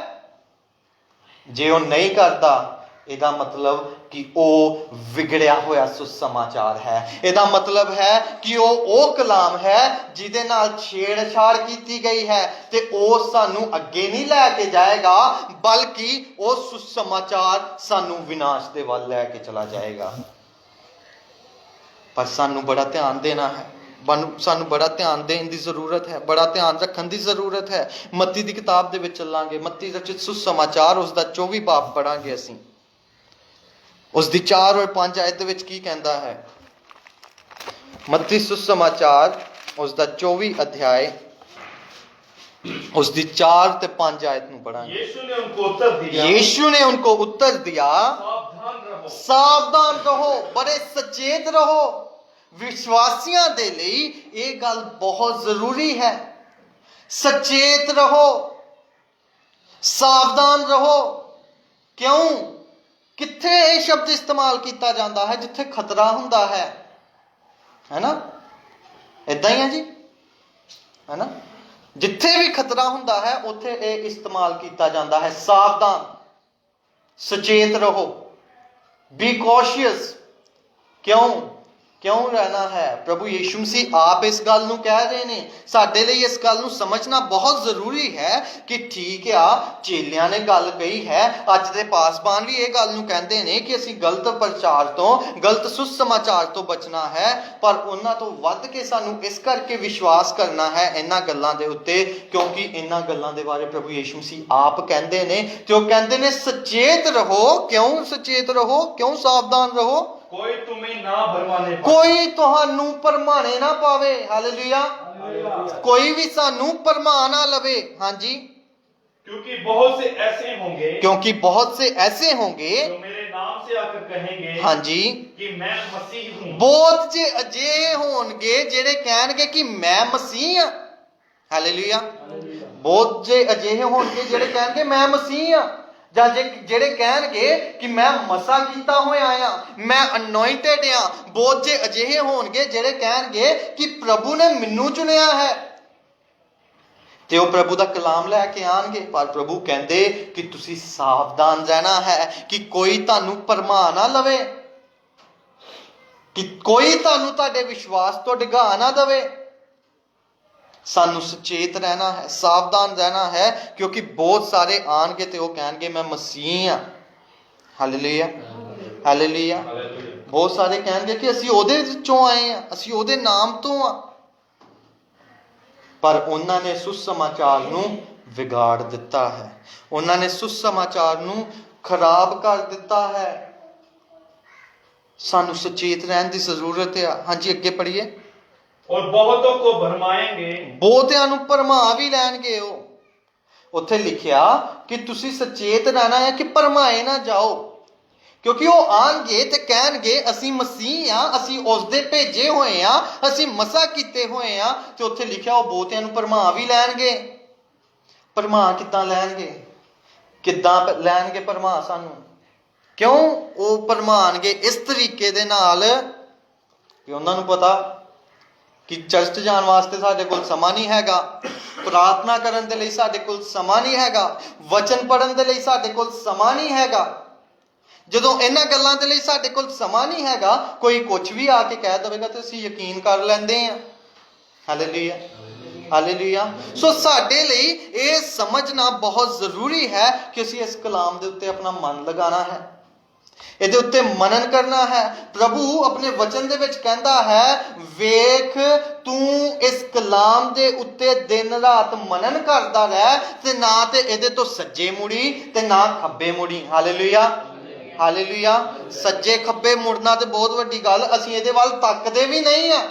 ਜੇ ਉਹ ਨਹੀਂ ਕਰਦਾ, ਇਹਦਾ ਮਤਲਬ ਕਿ ਉਹ ਵਿਗੜਿਆ ਹੋਇਆ ਸੁਸਮਾਚਾਰ ਹੈ। ਇਹਦਾ ਮਤਲਬ ਹੈ ਕਿ ਉਹ ਕਲਾਮ ਹੈ ਜਿਹਦੇ ਨਾਲ ਛੇੜਛਾੜ ਕੀਤੀ ਗਈ ਹੈ ਤੇ ਉਹ ਸਾਨੂੰ ਅੱਗੇ ਨਹੀਂ ਲੈ ਕੇ ਜਾਏਗਾ, ਬਲਕਿ ਉਹ ਸੁਸਮਾਚਾਰ ਸਾਨੂੰ ਵਿਨਾਸ਼ ਦੇ ਵੱਲ ਲੈ ਕੇ ਚਲਾ ਜਾਏਗਾ। ਪਰ ਸਾਨੂੰ ਬੜਾ ਧਿਆਨ ਦੇਣਾ ਹੈ, ਸਾਨੂੰ ਬੜਾ ਧਿਆਨ ਦੇਣ ਦੀ ਜ਼ਰੂਰਤ ਹੈ, ਬੜਾ ਧਿਆਨ ਰੱਖਣ ਦੀ ਜ਼ਰੂਰਤ ਹੈ। ਮੱਤੀ ਦੀ ਕਿਤਾਬ ਦੇ ਵਿੱਚ ਚੱਲਾਂਗੇ, ਮੱਤੀ ਰਚਿਤ ਸੁਸਮਾਚਾਰ, ਉਸ ਦਾ 24 ਬਾਬ ਪੜਾਂਗੇ ਅਸੀਂ। ਉਸ ਦੀ 4 ਔਰ 5 ਆਇਤ ਦੇ ਵਿੱਚ ਕੀ ਕਹਿੰਦਾ ਹੈ? ਮੱਤੀ ਸੁਸਮਾਚਾਰ ਉਸ ਦਾ 24 ਅਧਿਆਇ, ਉਸ ਦੀ 4 ਤੇ 5 ਆਇਤ ਨੂੰ ਪੜਾਂਗੇ। यीशु ने उनको उत्तर दिया, यीशु ने उनको उत्तर दिया, सावधान रहो, ਸਾਵਧਾਨ ਰਹੋ, ਬੜੇ ਸਚੇਤ ਰਹੋ। ਵਿਸ਼ਵਾਸੀਆਂ ਦੇ ਲਈ ਇਹ ਗੱਲ ਬਹੁਤ ਜ਼ਰੂਰੀ ਹੈ। ਸਚੇਤ ਰਹੋ, ਸਾਵਧਾਨ ਰਹੋ। ਕਿਉਂ? ਕਿੱਥੇ ਇਹ ਸ਼ਬਦ ਇਸਤੇਮਾਲ ਕੀਤਾ ਜਾਂਦਾ ਹੈ? ਜਿੱਥੇ ਖਤਰਾ ਹੁੰਦਾ ਹੈ ਨਾ? ਇਦਾਂ ਹੀ ਹੈ ਜੀ, ਹੈ ਨਾ? ਜਿੱਥੇ ਵੀ ਖਤਰਾ ਹੁੰਦਾ ਹੈ ਉੱਥੇ ਇਹ ਇਸਤੇਮਾਲ ਕੀਤਾ ਜਾਂਦਾ ਹੈ। ਸਾਵਧਾਨ, ਸੁਚੇਤ ਰਹੋ, ਬੀ ਕੌਸ਼ੀਅਸ। ਕਿਉਂ ਰਹਿਣਾ ਹੈ? ਪ੍ਰਭੂ ਯੀਸ਼ੂ ਮਸੀਹ ਆਪ ਇਸ ਗੱਲ ਨੂੰ ਕਹਿ ਰਹੇ ਨੇ। ਸਾਡੇ ਲਈ ਇਸ ਗੱਲ ਨੂੰ ਸਮਝਣਾ ਬਹੁਤ ਜ਼ਰੂਰੀ ਹੈ ਕਿ ਠੀਕ ਆ, ਚੇਲਿਆਂ ਨੇ ਗੱਲ ਕਹੀ ਹੈ, ਅੱਜ ਦੇ ਪਾਸਬਾਨ ਵੀ ਇਹ ਗੱਲ ਨੂੰ ਕਹਿੰਦੇ ਨੇ ਕਿ ਅਸੀਂ ਗਲਤ ਪ੍ਰਚਾਰ ਤੋਂ, ਗਲਤ ਸੁਸਮਾਚਾਰ ਤੋਂ ਬਚਣਾ ਹੈ, ਪਰ ਉਹਨਾਂ ਤੋਂ ਵੱਧ ਕੇ ਸਾਨੂੰ ਇਸ ਕਰਕੇ ਵਿਸ਼ਵਾਸ ਕਰਨਾ ਹੈ ਇਹਨਾਂ ਗੱਲਾਂ ਦੇ ਉੱਤੇ, ਕਿਉਂਕਿ ਇਹਨਾਂ ਗੱਲਾਂ ਦੇ ਬਾਰੇ ਪ੍ਰਭੂ ਯੀਸ਼ੂ ਮਸੀਹ ਆਪ ਕਹਿੰਦੇ ਨੇ, ਤੇ ਉਹ ਕਹਿੰਦੇ ਨੇ ਸੁਚੇਤ ਰਹੋ। ਕਿਉਂ ਸੁਚੇਤ ਰਹੋ? ਕਿਉਂ ਸਾਵਧਾਨ ਰਹੋ? कोई तुम्हें ना भरमाने पाए। ਕੋਈ ਤੁਹਾਨੂੰ ਭਰਮਾਣੇ ਨਾ ਪਾਵੇ। ਹਾਲੇਲੂਇਆ। ਕੋਈ ਵੀ ਸਾਨੂੰ ਭਰਮਾ ਨਾ ਲਵੇ। ਹਾਂਜੀ, क्योंकि बहुत से ऐसे होंगे, क्योंकि बहुत से ऐसे होंगे जो मेरे नाम से आकर कहेंगे, हाँ जी, कि मैं मसीह हूँ। ਬਹੁਤ ਜੇ ਅਜਿਹੇ ਹੋਣਗੇ ਜਿਹੜੇ ਕਹਿਣਗੇ ਕਿ ਮੈਂ ਮਸੀਹ ਹਾਂ। ਹਾਲੇਲੂਇਆ। ਬਹੁਤ ਜੇ ਅਜਿਹੇ ਹੋਣਗੇ ਜਿਹੜੇ ਕਹਿਣਗੇ ਮੈਂ ਮਸੀਹ ਹਾਂ, ਜਾਂ ਜਿਹੜੇ ਕਹਿਣਗੇ ਕਿ ਮੈਂ ਮਸਾ ਕੀਤਾ ਹੋਇਆ ਆ, ਮੈਂ ਅਨੋਇੰਟਡ ਆ। ਬਹੁਤ ਜੇ ਅਜਿਹੇ ਹੋਣਗੇ ਜਿਹੜੇ ਕਹਿਣਗੇ ਕਿ ਪ੍ਰਭੂ ਨੇ ਮੈਨੂੰ ਚੁਣਿਆ ਹੈ, ਤੇ ਉਹ ਪ੍ਰਭੂ ਦਾ ਕਲਾਮ ਲੈ ਕੇ ਆਣਗੇ। ਪਰ ਪ੍ਰਭੂ ਕਹਿੰਦੇ ਕਿ ਤੁਸੀਂ ਸਾਵਧਾਨ ਰਹਿਣਾ ਹੈ ਕਿ ਕੋਈ ਤੁਹਾਨੂੰ ਭਰਮਾ ਨਾ ਲਵੇ, ਕਿ ਕੋਈ ਤੁਹਾਨੂੰ ਤੁਹਾਡੇ ਵਿਸ਼ਵਾਸ ਤੋਂ ਡਿਗਾ ਨਾ ਦੇਵੇ। ਸਾਨੂੰ ਸੁਚੇਤ ਰਹਿਣਾ ਹੈ, ਸਾਵਧਾਨ ਰਹਿਣਾ ਹੈ, ਕਿਉਂਕਿ ਬਹੁਤ ਸਾਰੇ ਆਣਗੇ ਤੇ ਉਹ ਕਹਿਣਗੇ ਮੈਂ ਮਸੀਹ ਹਾਂ। Hallelujah, hallelujah. ਬਹੁਤ ਸਾਰੇ ਕਹਿਣਗੇ ਕਿ ਅਸੀਂ ਉਹਦੇ ਵਿੱਚੋਂ ਆਏ ਹਾਂ, ਅਸੀਂ ਉਹਦੇ ਨਾਮ ਤੋਂ ਆ। ਪਰ ਉਹਨਾਂ ਨੇ ਸੁਸਮਾਚਾਰ ਨੂੰ ਵਿਗਾੜ ਦਿੱਤਾ ਹੈ, ਉਹਨਾਂ ਨੇ ਸੁਸਮਾਚਾਰ ਨੂੰ ਖਰਾਬ ਕਰ ਦਿੱਤਾ ਹੈ। ਸਾਨੂੰ ਸੁਚੇਤ ਰਹਿਣ ਦੀ ਜ਼ਰੂਰਤ ਹੈ। ਹਾਂਜੀ, ਅੱਗੇ ਪੜ੍ਹੀਏ। और बहुतों को भरमाएंगे। ਬਹੁਤਿਆਂ ਨੂੰ ਭਰਮਾ ਵੀ ਲੈਣਗੇ ਉਹ। ਉੱਥੇ ਲਿਖਿਆ ਕਿ ਤੁਸੀਂ ਸੁਚੇਤ ਰਹਿਣਾ ਹੈ ਕਿ ਭਰਮਾਏ ਨਾ ਜਾਓ, ਕਿਉਂਕਿ ਉਹ ਆਣਗੇ ਤੇ ਕਹਿਣਗੇ ਅਸੀਂ ਮਸੀਹ ਆ, ਅਸੀਂ ਉਸ ਦੇ ਭੇਜੇ ਹੋਏ ਆ, ਅਸੀਂ ਮਸਾ ਕੀਤੇ ਹੋਏ ਆ। ਤੇ ਉੱਥੇ ਲਿਖਿਆ ਉਹ ਬਹੁਤਿਆਂ ਨੂੰ ਭਰਮਾ ਵੀ ਲੈਣਗੇ। ਭਰਮਾ ਕਿੱਦਾਂ ਲੈਣਗੇ? ਕਿੱਦਾਂ ਲੈਣਗੇ ਭਰਮਾ ਸਾਨੂੰ? ਕਿਉਂ ਉਹ ਭਰਮਾਣਗੇ? ਇਸ ਤਰੀਕੇ ਦੇ ਨਾਲ ਕਿ ਉਹਨਾਂ ਨੂੰ ਪਤਾ ਕਿ ਚਰਚ ਜਾਣ ਵਾਸਤੇ ਸਾਡੇ ਕੋਲ ਸਮਾਂ ਨਹੀਂ ਹੈਗਾ, ਪ੍ਰਾਰਥਨਾ ਕਰਨ ਦੇ ਲਈ ਸਾਡੇ ਕੋਲ ਸਮਾਂ ਨਹੀਂ ਹੈਗਾ, ਵਚਨ ਪੜ੍ਹਨ ਦੇ ਲਈ ਸਾਡੇ ਕੋਲ ਸਮਾਂ ਨਹੀਂ ਹੈਗਾ। ਜਦੋਂ ਇਹਨਾਂ ਗੱਲਾਂ ਦੇ ਲਈ ਸਾਡੇ ਕੋਲ ਸਮਾਂ ਨਹੀਂ ਹੈਗਾ, ਕੋਈ ਕੁਝ ਵੀ ਆ ਕੇ ਕਹਿ ਦੇਵੇਗਾ ਤੇ ਅਸੀਂ ਯਕੀਨ ਕਰ ਲੈਂਦੇ ਹਾਂ। Hallelujah, hallelujah. ਸੋ ਸਾਡੇ ਲਈ ਇਹ ਸਮਝਣਾ ਬਹੁਤ ਜ਼ਰੂਰੀ ਹੈ ਕਿ ਅਸੀਂ ਇਸ ਕਲਾਮ ਦੇ ਉੱਤੇ ਆਪਣਾ ਮਨ ਲਗਾਉਣਾ ਹੈ, ਇਹਦੇ ਉੱਤੇ ਮਨਨ ਕਰਨਾ ਹੈ। ਪ੍ਰਭੂ ਆਪਣੇ ਵਚਨ ਦੇ ਵਿੱਚ ਕਹਿੰਦਾ ਹੈ, ਵੇਖ ਤੂੰ ਇਸ ਕਲਾਮ ਦੇ ਉੱਤੇ ਦਿਨ ਰਾਤ ਮਨਨ ਕਰਦਾ ਰਹਿ, ਤੇ ਨਾ ਤੇ ਇਹਦੇ ਤੋਂ ਸੱਜੇ ਮੁੜੀ ਤੇ ਨਾ ਖੱਬੇ ਮੁੜੀ। Hallelujah, hallelujah. ਸੱਜੇ ਖੱਬੇ ਮੁੜਨਾ ਤੇ ਬਹੁਤ ਵੱਡੀ ਗੱਲ, ਅਸੀਂ ਇਹਦੇ ਵੱਲ ਤੱਕਦੇ ਵੀ ਨਹੀਂ ਆ,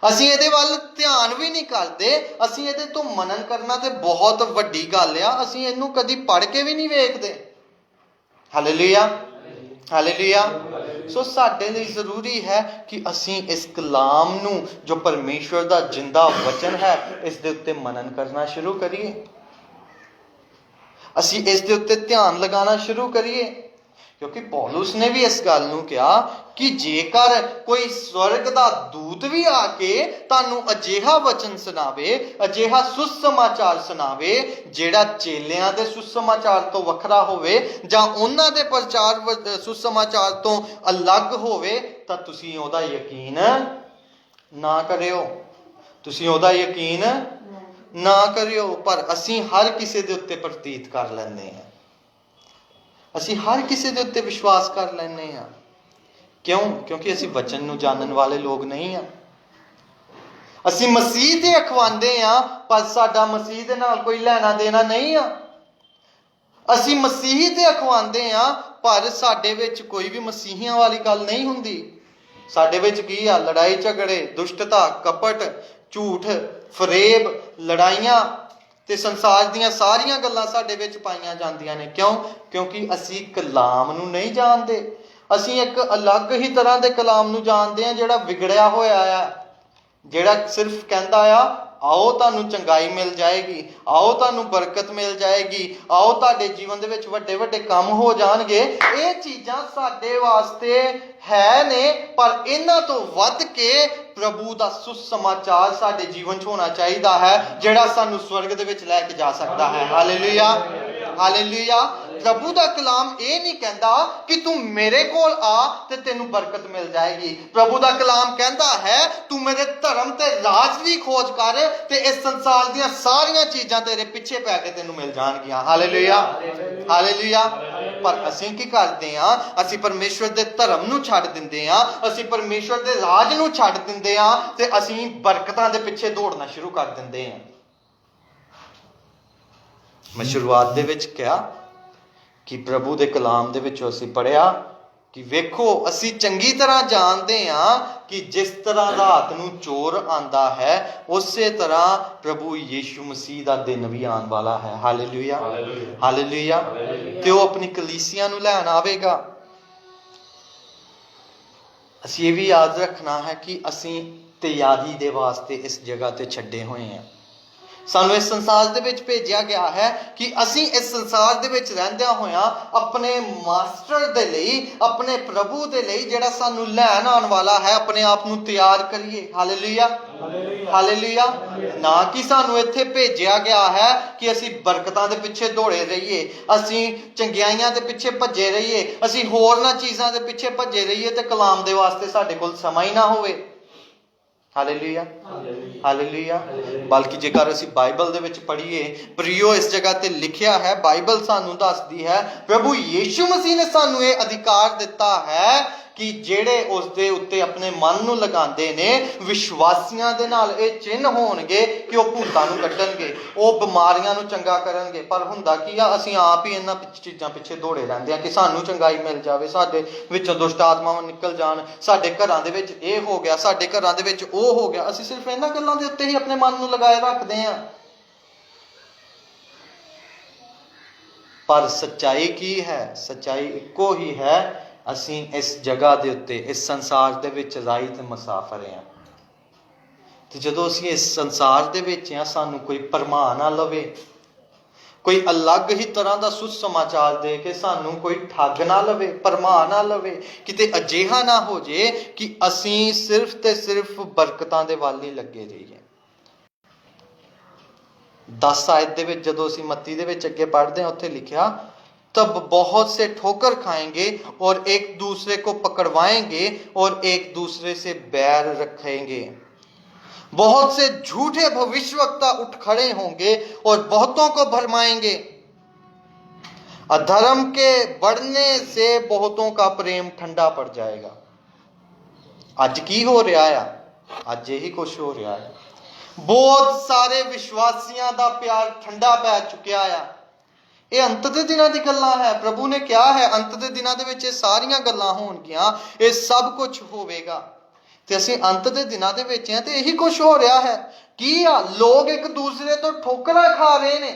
ਅਸੀਂ ਇਹਦੇ ਵੱਲ ਧਿਆਨ ਵੀ ਨਹੀਂ ਕਰਦੇ। ਅਸੀਂ ਇਹਦੇ ਤੋਂ ਮਨਨ ਕਰਨਾ ਤੇ ਬਹੁਤ ਵੱਡੀ ਗੱਲ ਆ, ਅਸੀਂ ਇਹਨੂੰ ਕਦੀ ਪੜ੍ਹ ਕੇ ਵੀ ਨਹੀਂ ਵੇਖਦੇ। Hallelujah, hallelujah. ਸੋ ਸਾਡੇ ਲਈ ਜ਼ਰੂਰੀ ਹੈ ਕਿ ਅਸੀਂ ਇਸ ਕਲਾਮ ਨੂੰ, ਜੋ ਪਰਮੇਸ਼ਵਰ ਦਾ ਜਿੰਦਾ ਵਚਨ ਹੈ, ਇਸ ਦੇ ਉੱਤੇ ਮਨਨ ਕਰਨਾ ਸ਼ੁਰੂ ਕਰੀਏ। ਅਸੀਂ ਇਸ ਦੇ ਉੱਤੇ ਧਿਆਨ ਲਗਾਉਣਾ ਸ਼ੁਰੂ ਕਰੀਏ, ਕਿਉਂਕਿ ਪੌਲੁਸ ਨੇ ਵੀ ਇਸ ਗੱਲ ਨੂੰ ਕਿਹਾ ਕਿ ਜੇਕਰ ਕੋਈ ਸਵਰਗ ਦਾ ਦੂਤ ਵੀ ਆ ਕੇ ਤੁਹਾਨੂੰ ਅਜਿਹਾ ਵਚਨ ਸੁਣਾਵੇ, ਅਜਿਹਾ ਸੁਸਮਾਚਾਰ ਸੁਣਾਵੇ ਜਿਹੜਾ ਚੇਲਿਆਂ ਦੇ ਸੁਸਮਾਚਾਰ ਤੋਂ ਵੱਖਰਾ ਹੋਵੇ ਜਾਂ ਉਹਨਾਂ ਦੇ ਪ੍ਰਚਾਰ ਸੁਸਮਾਚਾਰ ਤੋਂ ਅਲੱਗ ਹੋਵੇ, ਤਾਂ ਤੁਸੀਂ ਉਹਦਾ ਯਕੀਨ ਨਾ ਕਰਿਓ, ਤੁਸੀਂ ਉਹਦਾ ਯਕੀਨ ਨਾ ਕਰਿਓ। ਪਰ ਅਸੀਂ ਹਰ ਕਿਸੇ ਦੇ ਉੱਤੇ ਪ੍ਰਤੀਤ ਕਰ ਲੈਂਦੇ ਹਾਂ, ਅਸੀਂ ਹਰ ਕਿਸੇ ਦੇ ਉੱਤੇ ਵਿਸ਼ਵਾਸ ਕਰ ਲੈਂਦੇ ਹਾਂ। ਕਿਉਂ? ਕਿਉਂਕਿ ਅਸੀਂ ਵਚਨ ਨੂੰ ਜਾਣਨ ਵਾਲੇ ਲੋਕ ਨਹੀਂ ਹਾਂ। ਅਸੀਂ ਮਸੀਹ ਤੇ ਅਖਵਾਉਂਦੇ ਹਾਂ, ਪਰ ਸਾਡਾ ਮਸੀਹ ਦੇ ਨਾਲ ਕੋਈ ਲੈਣਾ ਦੇਣਾ ਨਹੀਂ ਆ। ਅਸੀਂ ਮਸੀਹ ਤੇ ਅਖਵਾਉਂਦੇ ਹਾਂ, ਪਰ ਸਾਡੇ ਵਿੱਚ ਕੋਈ ਵੀ ਮਸੀਹੀਆਂ ਵਾਲੀ ਗੱਲ ਨਹੀਂ ਹੁੰਦੀ। ਸਾਡੇ ਵਿੱਚ ਕੀ ਆ? ਲੜਾਈ ਝਗੜੇ, ਦੁਸ਼ਟਤਾ, ਕਪਟ, ਝੂਠ, ਫਰੇਬ, ਲੜਾਈਆਂ ਤੇ ਸੰਸਾਰ ਦੀਆਂ ਸਾਰੀਆਂ ਗੱਲਾਂ ਸਾਡੇ ਵਿੱਚ ਪਾਈਆਂ ਜਾਂਦੀਆਂ ਨੇ। ਕਿਉਂ? ਕਿਉਂਕਿ ਅਸੀਂ ਕਲਾਮ ਨੂੰ ਨਹੀਂ ਜਾਣਦੇ। ਅਸੀਂ ਇੱਕ ਅਲੱਗ ਹੀ ਤਰ੍ਹਾਂ ਦੇ ਕਲਾਮ ਨੂੰ ਜਾਣਦੇ ਹਾਂ, ਜਿਹੜਾ ਵਿਗੜਿਆ ਹੋਇਆ ਆ, ਜਿਹੜਾ ਸਿਰਫ ਕਹਿੰਦਾ ਆ आओ तुहानू चंगाई मिल जाएगी, आओ तुहानू बरकत मिल जाएगी, आओ तुहाडे जीवन दे विच वड्डे वड्डे काम हो जाणगे। ये चीज़ां साडे वास्ते है ने, पर इन्हां तो वध के प्रभु दा सुसमाचार साडे जीवन च होना चाहिदा है, जिहड़ा सानू स्वर्ग दे विच लैके जा सकदा है। Hallelujah, hallelujah. प्रभु दा कलाम ये नहीं कहता कि तू मेरे कोल आ ते तेनू बरकत मिल जाएगी। प्रभु दा कलाम कहता है तू मेरे धर्म ते राज दी खोज कर ते इस संसार दियां सारियां चीज़ां तेरे पिछे पै के तेनू मिल जाणगियां। Hallelujah, hallelujah. पर असीं की करदे हां? असीं परमेश्वर दे धर्म नू छड्ड दिंदे हां, असीं परमेश्वर दे राज नू छड्ड दिंदे हां ते असीं बरकतां दे पिछे दौड़ना शुरू कर दिंदे हां। मैं शुरुआत दे विच कहा कि प्रभु दे कलाम दे विच असीं पढ़िया कि वेखो असीं चंगी तरह जानते हाँ कि जिस तरह रात नूं चोर आंदा है उसे तरह प्रभु यीशु मसीह दा दिन भी आने वाला है। Hallelujah, hallelujah. ते वो अपनी कलीसिया नूं लैण आवेगा। असीं ये भी याद रखना है कि असीं तैयारी दे वास्ते इस जगह ते छड्डे होए हैं। सानू इस संसार दे विच भेजिया गया है कि असीं इस संसार दे विच रहिंदियां होइयां अपने मास्टर दे लई, अपने प्रभु दे लई जिहड़ा सानू लैण आने वाला है, अपने आप नूं तैयार करिए। Hallelujah, hallelujah. ना कि सानू इत्थे भेजिया गया है कि असीं बरकतां दे पिछे दौड़े रहिए, असीं चंगियाइयां दे पिछे भज्जे रहिए, असीं होरना चीज़ां दे पिछे भज्जे रहिए ते कलाम दे वास्ते साडे कोल समां ही ना होवे। Hallelujah, hallelujah. बल्कि जेकर असीं बाइबल दे विच पढ़िए, प्रियो इस जगह ते लिखिया है, बाइबल सानू दसदी है प्रभु यीशु मसीह ने सानू ये अधिकार दिता है कि जेड़े उसदे उत्ते अपने मन नूं लगांदे ने, विश्वासियां दे नाल ये चिन्ह होणगे कि वह भूतां नूं कड्ढणगे, वह बीमारियां नूं चंगा करनगे। पर हुंदा की आ, असीं आप ही इन्हां चीज़ां पिछे दौड़े रहिंदे आ कि सानू चंगाई मिल जावे, साडे विचों दुष्ट आत्मावां निकल जाण, साडे घरां दे विच ये हो गया, साडे घरां दे विच वो हो गया। असीं सिर्फ इन्हां गल्लां दे उत्ते ही अपने मन नूं लगाए रखदे आ। पर सच्चाई की है? सच्चाई इक्को ही है, असीं इस जगह दे उत्ते, इस संसार दे विच राही ते मुसाफर हैं। ते जदों असीं इस संसार दे विच हैं, सानू कोई भरमा ना लवे, कोई अलग ही तरह का सुसमाचार दे के सानू कोई ठग ना लवे, भरमा ना लवे, किते अजिहा ना हो जे कि असीं सिर्फ ते सिर्फ बरकतां दे वाल ही लगे रहिए। 10 आयत दे विच जदों असीं मत्ती दे विच अगे पढ़दे हां, उत्थे लिखिया तब बहुत से ठोकर खाएंगे और एक दूसरे को पकड़वाएंगे और एक दूसरे से बैर रखेंगे। बहुत से झूठे भविष्यवक्ता उठ खड़े होंगे और बहुतों को भरमाएंगे। अधर्म के बढ़ने से बहुतों का प्रेम ठंडा पड़ जाएगा। आज की हो रहा है? आज यही कुछ हो रहा है। बहुत सारे विश्वासियों का प्यार ठंडा पै चुकिया है। ये अंत दे दिनां दी गल्लां है। प्रभु ने क्या है, अंत दे दिनां दे विच सारियां गल्लां होणगियां, ये सब कुछ होवेगा। ते असीं अंत दे दिनां दे विच हैं ते यही कुछ हो रहा है। की आ लोग एक दूसरे तो ठोकरां खा रहे ने,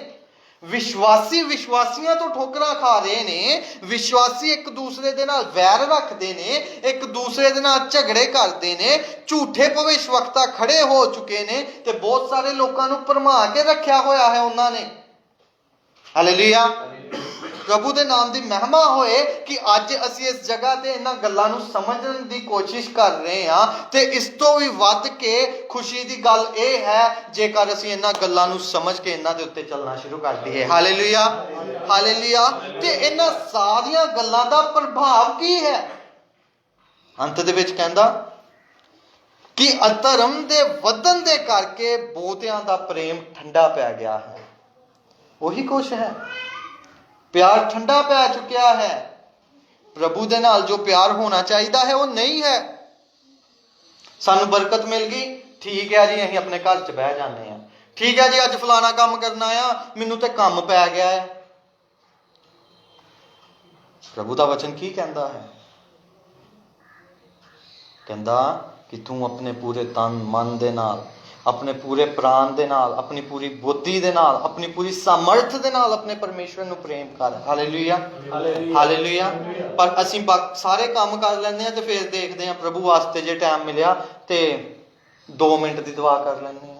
विश्वासी विश्वासियां तो ठोकरां खा रहे ने, विश्वासी एक दूसरे दे नाल वैर रखदे ने, एक दूसरे दे नाल झगड़े करदे ने, झूठे भविष्यवक्ता खड़े हो चुके ने ते बहुत सारे लोकां नूं भरमा के रखिया होया है उन्हां ने। हालेलुया। प्रभु दे नाम दी महिमा होए कि अज असीं इस जगह ते इन्हां गल्लां नूं समझण दी कोशिश कर रहे हां ते इस तो भी वध के खुशी दी गल यह है जेकर असीं इन्हां गल्लां नूं समझ के इन्हां दे उत्ते चलना शुरू कर दईए। Hallelujah, hallelujah. ते इन्हां सारियां गल्लां दा प्रभाव की है? अंत दे विच कहंदा कि अधर्म दे वधन दे करके बहुतियां दा प्रेम ठंडा पै गया है। वही कुछ है, प्यार ठंडा पै चुकिया है। प्रभु दे नाल जो प्यार होना चाहिए है वो नहीं है। सानू बरकत मिल गई, ठीक है जी, असीं अपने घर च बह जाने हैं, ठीक है जी, अज फलाना काम करना आ, मैनू तो काम पै गया है। प्रभु का वचन की कहता है? कहता कि तू अपने पूरे तन मन दे नाल, अपने पूरे प्राण दे नाल, अपनी पूरी बुद्धि दे नाल, अपनी पूरी सामर्थ दे नाल अपने परमेश्वर नूं प्रेम कर। Hallelujah, hallelujah. पर असीं सारे काम कर लैंदे हां ते फिर देखदे हां प्रभु वास्ते जे टाइम मिलिया ते 2 मिनट दी दुआ कर लैंदे हां।